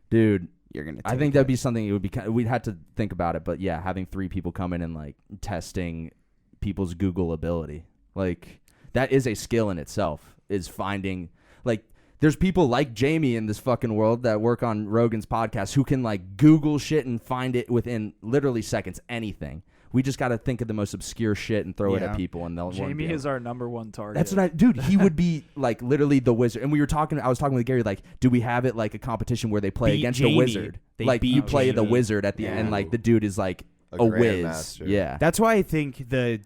dude. You're gonna. I think that'd be something. It would be. We'd have to think about it, but yeah, having 3 people come in and like testing people's Google ability, like that is a skill in itself. Is finding like. There's people like Jamie in this fucking world that work on Rogan's podcast who can like Google shit and find it within literally seconds, anything. We just got to think of the most obscure shit and throw it at people, and they'll. Jamie is our #1 target. That's what dude. He would be like literally the wizard. And I was talking with Gary, like, do we have it like a competition where they play Beat against Jamie. the wizard? They Like beat you play the Jamie. wizard at the end, and like the dude is like a whiz. grandmaster. Yeah, That's why I think the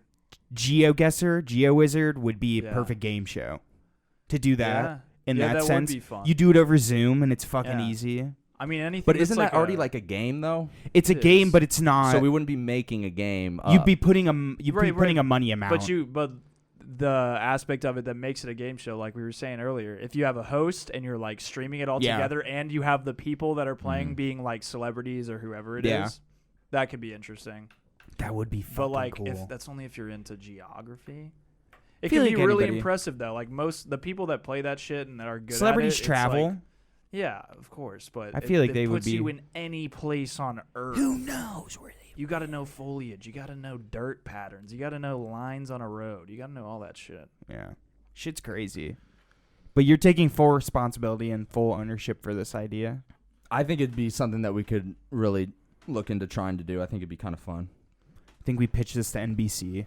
Geo Wizard would be a Yeah. perfect game show to do that. Yeah. In Yeah, that that sense, would be fun. you do it over Zoom, and it's fucking Yeah. easy. I mean, anything. but that's isn't that already a, like a game though? It's a It game, is. but it's not. So we wouldn't be making a game. You'd be putting a Right. a money amount. But the aspect of it that makes it a game show, like we were saying earlier, if you have a host and you're like streaming it all Yeah. together, and you have the people that are playing being like celebrities or whoever it is, Yeah. that could be interesting. that would be But fucking like, cool. if that's only if you're into geography. It feel can be like really anybody- impressive though. Like most the people that play that shit and that are good Celebrities at it, it's travel. like- yeah, of course, but I feel like it they would puts be- you in any place on Earth. Who knows where they? You got to know foliage. You got to know dirt patterns. You got to know lines on a road. You got to know all that shit. Yeah, shit's crazy. But you're taking full responsibility and full ownership for this idea. I think it'd be something that we could really look into trying to do. I think it'd be kind of fun. I think we pitched this to NBC.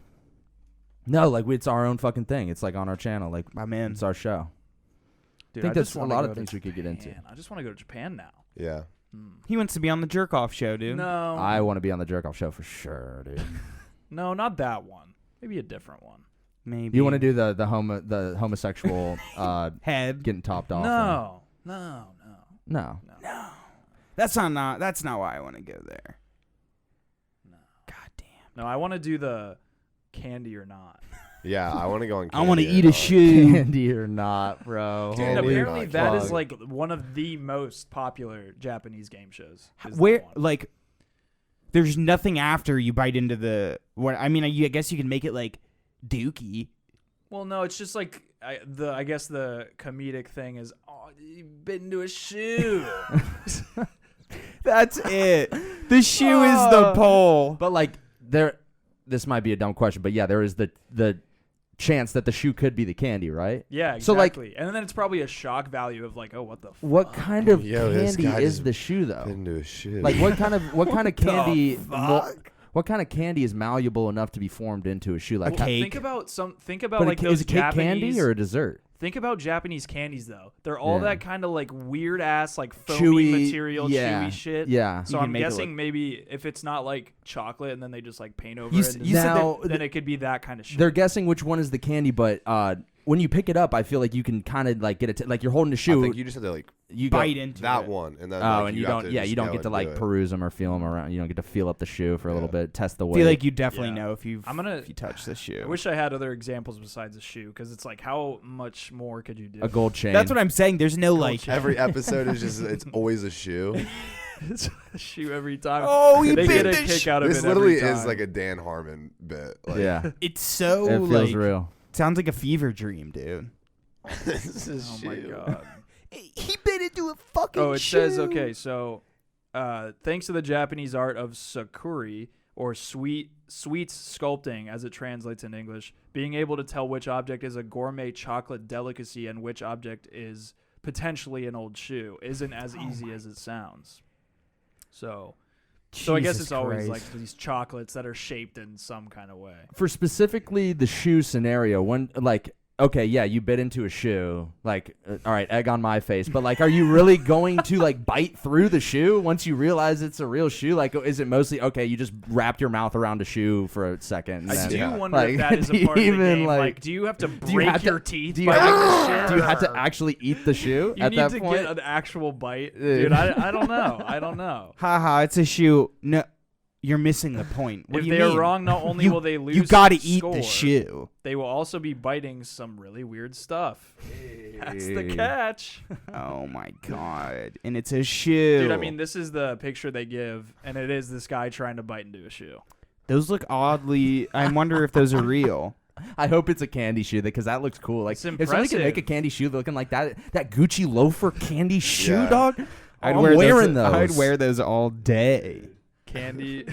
No, like it's our own fucking thing. It's like on our channel. Like My man. it's our show. Dude, think just that's a wanna lot go of to things we could get into. Japan. I just want to go to Japan now. Yeah. He wants to be on the Jerk Off show, dude. No, I want to be on the Jerk Off show for sure, dude. no, not that one. Maybe a different one. Maybe You want to do the homosexual head? getting topped off? No. No. That's not why I want to go there. No. God damn. No, I want to do the candy or not. Yeah, I want to go on. I want to candy eat or a not. shoe. Candy or not, bro? Dude, Candy or apparently not, that is fuck. like one of the most popular Japanese game shows. is that Where one. like, there's nothing after you bite into the. What I mean, I guess you can make it like Dookie. Well, no, it's just like I guess the comedic thing is, oh, you bit into a shoe. That's it. The shoe is the pole. But like this might be a dumb question, but yeah, there is the chance that the shoe could be the candy, right? Yeah, So, like- exactly. and then it's probably a shock value of like, oh, what the fuck? What kind of Yo, this candy guy is just the shoe though? Bit into a shoe. Like what kind of candy? fuck? What kind of candy is malleable enough to be formed into a shoe? Like A cake. Think about but like is those a cake Japanese candy or a dessert? Think about Japanese candies though. They're all Yeah. that kind of like weird ass like foamy Chewy material, yeah, chewy shit. Yeah. So You can I'm make it guessing look- maybe if it's not like chocolate and then they just like paint over You it, s- and you then, said Now, then it could be that kind of shit. They're guessing which one is the candy, but when you pick it up, I feel like you can kind of like get it. Like you're holding the I shoe. think you just have to like You Bite into that it. one, and then Oh, like, and you have don't. to Yeah, just you don't go get to and like do it. peruse them or feel them around. You don't get to feel up the shoe for a little bit, test the I weight. feel like you definitely Yeah. know if you I'm if you touch the shoe. I wish I had other examples besides a shoe because it's like how much more could you do? a gold chain. That's what I'm saying. There's no like. chain. Every episode is just it's always a shoe. It's a shoe every time. Oh, you they bit get a the kick out of This it. literally every is time. like a Dan Harmon bit. Like, yeah, It's so it feels like real. sounds like a fever dream, dude. this is Oh shoe. my god. He bit into a fucking Oh, it says okay. So, thanks to the Japanese art of sakuri, or sweets sculpting, as it translates in English, being able to tell which object is a gourmet chocolate delicacy and which object is potentially an old shoe isn't as easy as it sounds. So I guess it's always like these chocolates that are shaped in some kind of way. For specifically the shoe scenario, when like, okay, yeah, you bit into a shoe, like, all right, egg on my face, but like, are you really going to like bite through the shoe once you realize it's a real shoe? Like, is it mostly, okay, you just wrapped your mouth around a shoe for a second? I do wonder like, if that is a part of the game. Like, do you have to break your teeth? Do you have to actually eat the shoe you at need that to point? get an actual bite? Dude, I don't know. I don't know. Haha, it's a shoe. No. You're missing the point. What if do you they're mean? wrong, not only will they lose, you gotta eat score, the shoe. They will also be biting some really weird stuff. That's the catch. Oh my god! And it's a shoe. Dude, I mean, this is the picture they give, and it is this guy trying to bite into a shoe. Those look oddly. I wonder if those are real. I hope it's a candy shoe because that looks cool. Like, It's if somebody can make a impressive. candy shoe looking like that Gucci loafer candy shoe, Yeah. dog. I'm wearing those. I'd wear those all day. Candy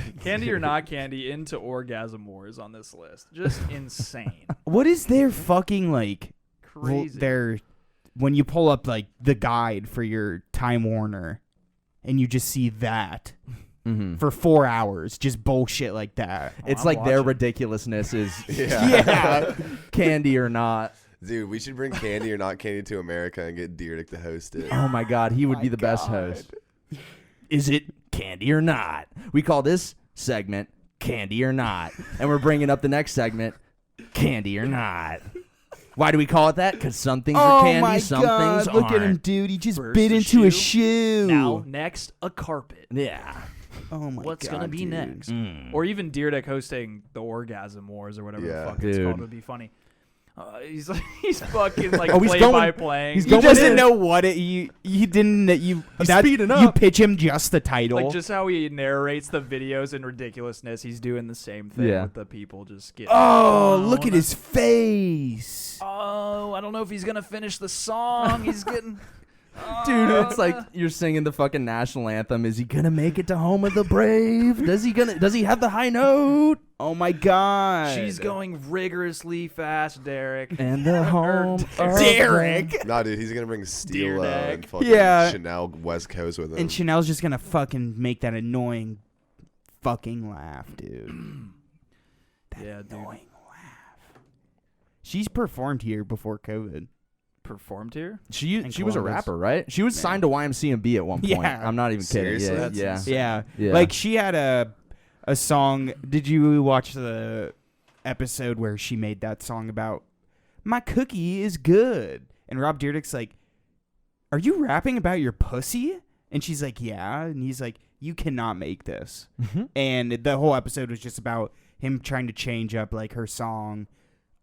or not candy, into Orgasm Wars on this list. Just insane. What is their fucking like? Crazy. Their when you pull up like the guide for your Time Warner, and you just see that for 4 hours, just bullshit like that. Oh, It's I'm like their watching. ridiculousness is Yeah. candy or not. Dude, we should bring candy or not candy to America and get Deerdick to host it. Oh my god, he would be the best host. Is it candy or not? We call this segment Candy or Not. And we're bringing up the next segment, Candy or Not. Why do we call it that? Because some things are candy, some things Look aren't. at him, dude. He just First bit a into a shoe. shoe. Now, next, a carpet. Yeah. Oh my What's god, gonna be dude. next? Mm. Or even Deerdick hosting the Orgasm Wars or whatever Yeah. the fuck it's Dude. called would be funny. He's fucking like Oh, he's play going- by playing. he's He going doesn't in. know what it. You didn't. You that's speeding You up. pitch him just the title. like just how he narrates the videos and ridiculousness. He's doing the same thing Yeah. with the people just getting. oh, look at down. his face. Oh, I don't know if he's gonna finish the song. He's getting. Dude, it's like you're singing the fucking national anthem. Is he gonna make it to home of the brave? Does he have the high note? Oh my god. She's going rigorously fast, Derek. And the home of Derek. Nah, dude, he's gonna bring Steel and fucking Yeah. Chanel West Coast with him. And Chanel's just gonna fucking make that annoying fucking laugh, dude. Yeah, dude. Annoying laugh. She's performed here before COVID. Performed here? She In was a Columbus. rapper, right? She was signed to YMCMB at one point. Yeah. I'm not even kidding. Seriously? Yeah, That's yeah. insane. Yeah. Yeah. Like she had a song. Did you watch the episode where she made that song about my cookie is good? And Rob Dyrdek's like, "Are you rapping about your pussy?" And she's like, "Yeah." And he's like, "You cannot make this." And the whole episode was just about him trying to change up like her song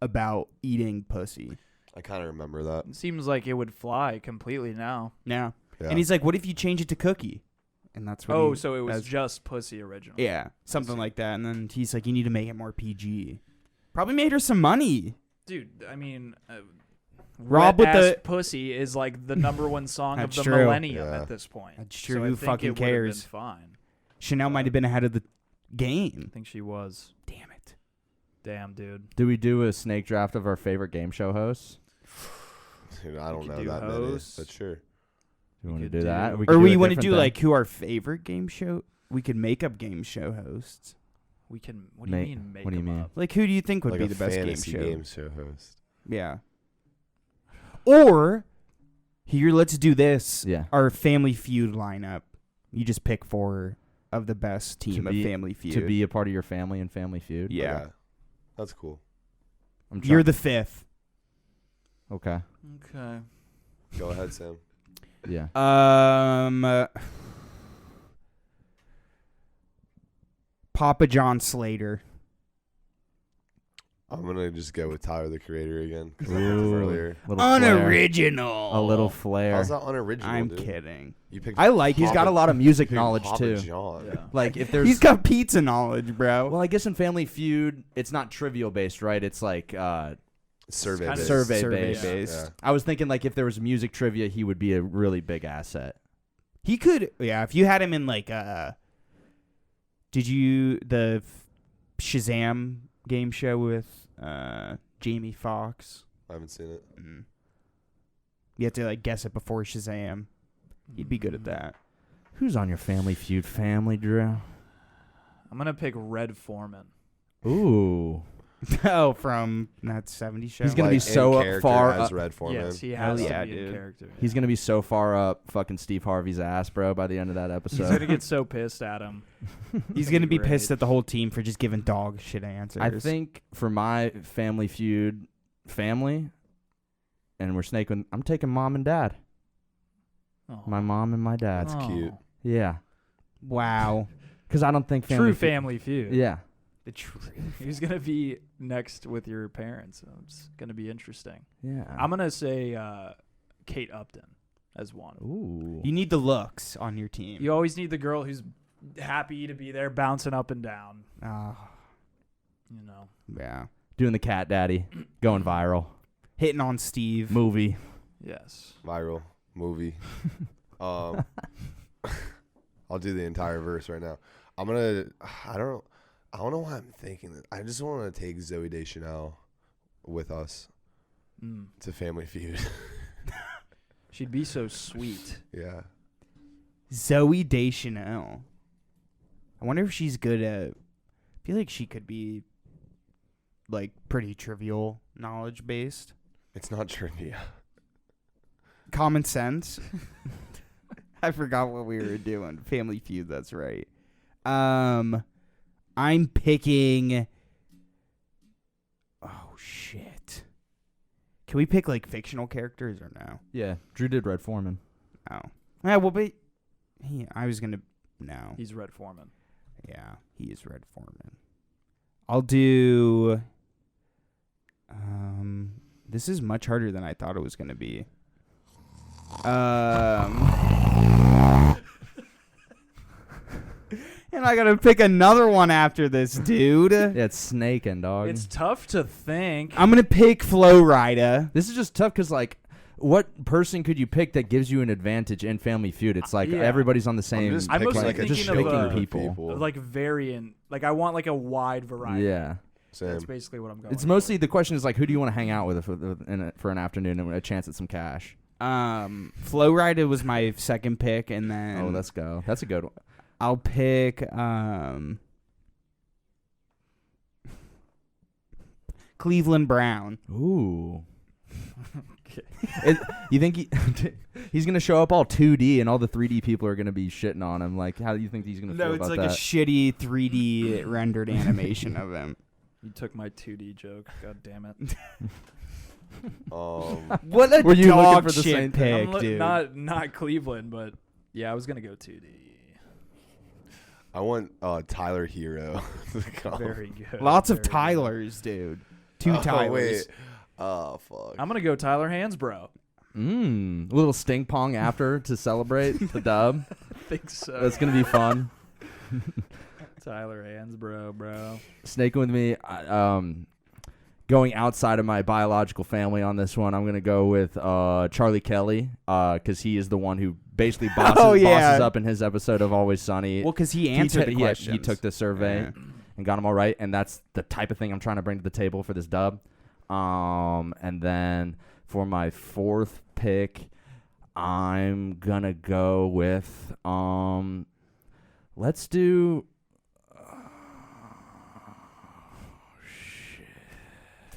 about eating pussy. I kind of remember that. It seems like it would fly completely now. Yeah. Yeah. And he's like, "What if you change it to cookie?" And that's what. Oh, he- so it was that's- just pussy originally. Yeah, something like that. And then he's like, "You need to make it more PG." Probably made her some money. Dude, I mean, Rob Wet with Ass the- Pussy is like the number one song of That's the true. millennium Yeah. at this point. That's true. So I Who think fucking it would've been cares? fine. Chanel might have been ahead of the game. I think she was. Damn it. Damn, dude. Do we do a snake draft of our favorite game show hosts? Dude, I don't could know do that hosts. many, but sure. Do we We want to could do do- that? Or could Or we a want to different do thing. like who our favorite game show. We could make up game show hosts. We can. What do you mean? Make what do you them mean? up? Like who do you think would Like be a the best fantasy game show? host. Yeah. Or here, let's do this. Yeah. Our Family Feud lineup. You just pick 4 of the best team of be- Family Feud. To be a part of your family and Family Feud. Yeah. Okay. That's cool. I'm You're trying- the 5th. okay. Okay. Go ahead, Sam. Yeah. Papa John Slater. I'm gonna just go with Tyler the Creator again. 'Cause I picked him Ooh, earlier. little flair. Unoriginal. A little flair. How's that unoriginal? I'm dude? kidding. You picked. I like He's his. got a lot of music Dude, knowledge Papa too. John. Yeah. Like if there's He's got pizza knowledge, bro. well, I guess in Family Feud, it's not trivial based, right? It's like Survey. kind of based. survey Survey based. Yeah. I was thinking like if there was music trivia, he would be a really big asset. He could, yeah. If you had him in like Did you the Shazam game show with Jamie Foxx? I haven't seen it. Mm. You have to like guess it before Shazam. He'd be good at that. Who's on your Family Feud family, Drew? I'm gonna pick Red Foreman. Ooh. Oh, from that 70s show. He's gonna Like, be so in character far as up. Red Foreman. Yes, he has yeah, to be in dude. character. He's gonna be so far up fucking Steve Harvey's ass, bro, by the end of that He's episode. gonna get so pissed at him. He's gonna be Great. pissed at the whole team for just giving dog shit answers. I think for my Family Feud family, and we're snaking, I'm taking mom and dad. Oh. My mom and my dad. That's cute. Yeah. Wow. Because I don't think True Family Feud. Yeah. The truth. Who's gonna be next with your parents? It's gonna be interesting. Yeah. I'm gonna say Kate Upton as one. Ooh. You need the looks on your team. You always need the girl who's happy to be there, bouncing up and down. Oh, You know. yeah. Doing the cat daddy. Going viral. Hitting on Steve. Movie. Yes. Viral movie. I'll do the entire verse right now. I don't know why I'm thinking that. I just want to take Zooey Deschanel with us to Family Feud. She'd be so sweet. Yeah. Zooey Deschanel. I wonder if she's good at. I feel like she could be like pretty trivial knowledge based. It's not trivia. Common sense. I forgot what we were doing. Family Feud, that's right. I'm picking. Oh shit! Can we pick like fictional characters or no? Yeah. Drew did Red Foreman. Oh, yeah. Well, but I was gonna. No. He's Red Foreman. Yeah, he is Red Foreman. I'll do. This is much harder than I thought it was gonna be. And I gotta pick another one after this, dude. Yeah, it's snaking, dog. It's tough to think. I'm gonna pick Flo Rida. This is just tough because, like, what person could you pick that gives you an advantage in Family Feud? It's like Yeah. everybody's on the same. just I'm picking mostly like a thinking just of, picking people. Like variant. Like I want like a wide variety. Yeah. Same. That's basically what I'm going. It's mostly the question is like, who do you want to hang out with for an afternoon and a chance at some cash? Flo Rida was my second pick, and then Oh, let's go. That's a good one. I'll pick Cleveland Brown. Ooh. You think he's gonna show up all 2D and all the 3D people are gonna be shitting on him? Like, how do you think he's gonna feel No, it's about like that? a shitty 3D rendered animation of him. You took my 2D joke. God damn it. What a Were you looking dog for the shit same pick, I'm dude. not Cleveland, but yeah, I was gonna go 2D. I want Tyler Hero to come. Very good. Lots of Very good. Tylers, dude. Two Oh, Tylers. wait. Oh, fuck. I'm gonna go Tyler Hansbrough. A little stink pong after to celebrate the dub. I think so. That's gonna be fun. Tyler Hansbrough, bro. Snaking with me. Going outside of my biological family on this one, I'm gonna go with Charlie Kelly because he is the one who basically bosses up in his episode of Always Sunny. Well, because he answered the questions. He took the survey and got them all right, and that's the type of thing I'm trying to bring to the table for this dub. And then for my fourth pick, I'm gonna go with let's do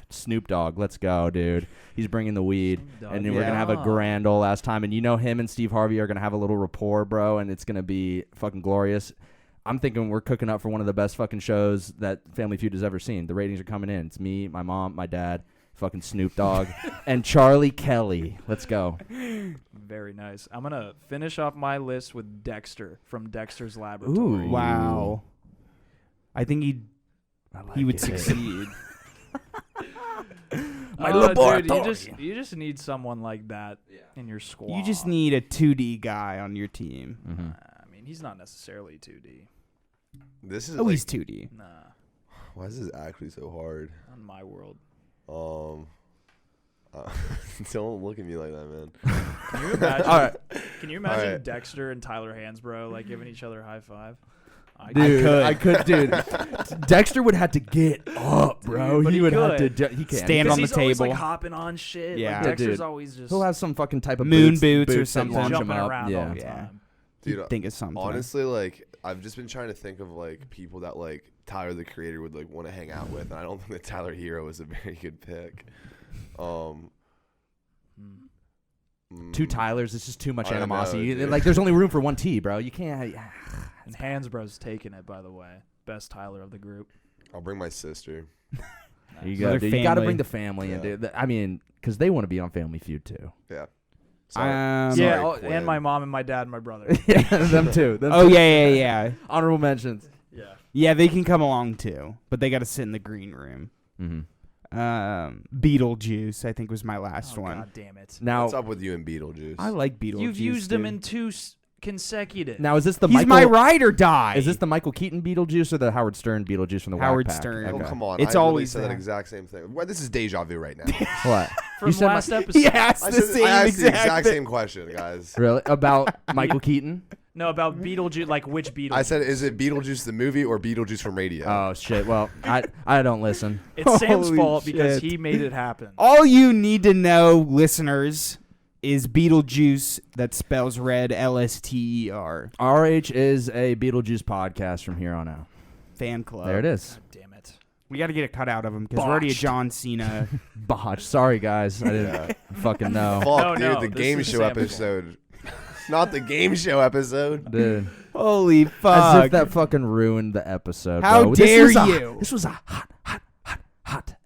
Snoop Dogg. Let's go, dude. He's bringing the weed, and then we're gonna have a grand old last time. And you know him and Steve Harvey are gonna have a little rapport, bro, and it's gonna be fucking glorious. I'm thinking we're cooking up for one of the best fucking shows that Family Feud has ever seen. The ratings are coming in. It's me, my mom, my dad, fucking Snoop Dogg, and Charlie Kelly. Let's go. Very nice. I'm gonna finish off my list with Dexter from Dexter's Laboratory. Ooh. Wow. I think he would succeed. My Dude, laboratory. you just need someone like that in your squad. You just need a 2D guy on your team. Mm-hmm. I mean, he's not necessarily 2D. This is Oh, like, he's 2D. Nah, why is this actually so hard? on my world. Don't look at me like that, man. Can you imagine? All right. Can you imagine All right. Dexter and Tyler Hansbrough like giving each other a high five? I could, dude. Dexter would have to get up, bro. Dude, he would have to. could. He can't Stand on the He's always table. like hopping on shit. Yeah. Like, Dexter's Dude. always just He'll have some fucking type of Moon boots or that something. launch him jumping out. around all the Yeah. time. Dude, think of something. honestly, like I've just been trying to think of like people that like Tyler the Creator would like want to hang out with, and I don't think that Tyler Hero is a very good pick. Two Tylers. It's just too much I don't know, animosity. dude. Like, there's only room for one T, bro. You can't. And Hansbro's taking it, by the way. Best Tyler of the group. I'll bring my sister. You Another got, dude. You got to family. bring the family in, Yeah. dude. I mean, because they want to be on Family Feud too. Yeah. Um, Yeah, Sorry, Quinn. and my mom and my dad and my brother. Yeah, them too. Them Oh too. yeah. Honorable mentions. Yeah. Yeah, they can come along too, but they got to sit in the green room. Mm-hmm. Beetlejuice, I think, was my last Oh, one. God damn it. Now, What's up with you and Beetlejuice? I like Beetlejuice. You've used them dude. in two consecutive. now is this the He's Michael? my ride or die. Is this the Michael Keaton Beetlejuice or the Howard Stern Beetlejuice from the Howard Whack Pack? Stern. Oh, Okay. come on. It's I literally always said that that. exact same thing. Well, this is deja vu right now. What? From said last episode. He asked I the said- same I asked the exact exact thing. same question, guys. Really? About Michael Keaton? No, about Beetlejuice, like which Beetlejuice? I said, is it Beetlejuice the movie or Beetlejuice from radio? Oh shit. Well, I don't listen. It's Sam's Holy fault because shit. he made it happen. All you need to know, listeners, is Beetlejuice. That spells red, LSTER. RH is a Beetlejuice podcast from here on out. Fan club. There it is. God damn it. We got to get a cut out of him because we're already a Botched. John Cena. Botch. Sorry guys. I didn't fucking know. Fuck, No, dude, the this game is show Sam's episode. Not the game show episode. Dude. Holy As fuck. if that fucking ruined the episode. How bro. dare this was you. This was a hot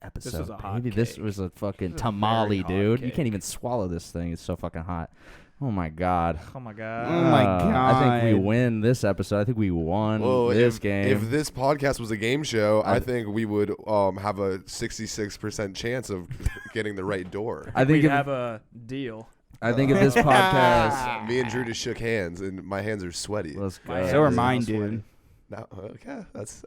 episode. was a hot baby. This cake. was a fucking This was a tamale, very hot dude. You cake. can't even swallow this thing. It's so fucking hot. Oh my god. Oh my god. Oh my I think we God. win this episode. I think we won Well, this if, game. if this podcast was a game show, I I- think we would have a 66% chance of getting the right door. I think We'd if, have a deal. I think if this podcast. Me and Drew just shook hands, and my hands are sweaty. Let's go. My So are hands mine, now sweaty. dude. No, okay, that's.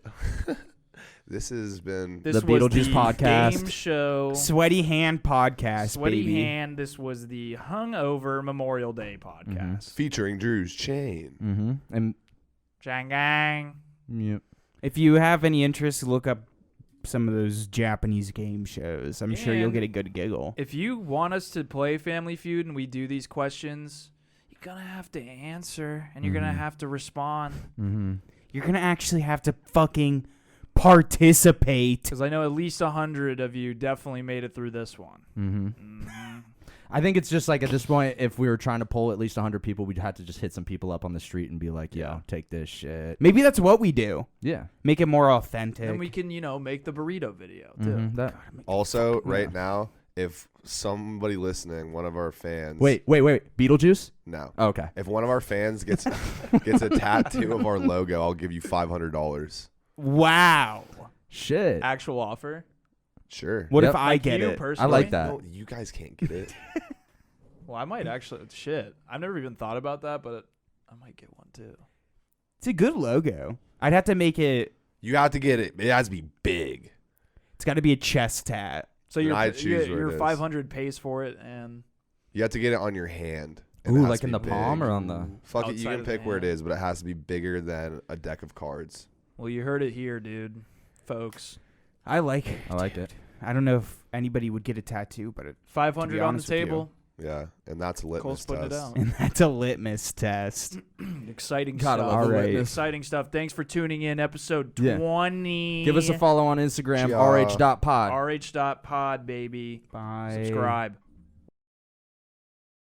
This has been. This The was Beetlejuice the podcast. game show. Sweaty Hand Podcast, Sweaty baby. Hand. This was the Hungover Memorial Day podcast. featuring Drew's chain. Mm-hmm. And Jang gang. yep. If you have any interest, look up some of those Japanese game shows. I'm sure you'll And get a good giggle. If you want us to play Family Feud and we do these questions, you're gonna have to answer and you're gonna Mhm. have to respond. Mm-hmm. You're going to actually have to fucking participate. Because I know at least 100 of you definitely made it through this one. Mm-hmm. Mhm. I think it's just like at this point, if we were trying to poll at least 100 people, we'd have to just hit some people up on the street and be like, yo, Yeah. take this shit. Maybe that's what we do. Yeah. Make it more authentic. And we can, make the burrito video too. Mhm. That- Also, right now, if somebody listening, one of our fans. Wait. Beetlejuice? No. Oh, okay. If one of our fans gets a tattoo of our logo, I'll give you $500. Wow. Shit. Actual offer. Sure. What Yep. if I Like get you it? I personally? like that. No, you guys can't get it. Well, I might actually. Shit, I've never even thought about that, but I might get one too. It's a good logo. I'd have to make it. You have to get it. It has to be big. It's got to be a chest tat. So Then your I choose what your it is. 500 pays for it, and You have to get it on your hand. and it Ooh, has like to in be the palm big. or on the... Fuck it, you Outside can of the pick where it hand. is, but it has to be bigger than a deck of cards. well, you heard it here, dude, folks. I like it. I don't know if anybody would get a tattoo, but 500 on the honest with you. table. Yeah, and that's a litmus Cole's putting it test. out. and that's a litmus test. Exciting Gotta stuff. love the witness. Exciting stuff. Thanks for tuning in. Episode Yeah. 20. Give us a follow on Instagram, Yeah. rh.pod. rh.pod, baby. Bye. Subscribe.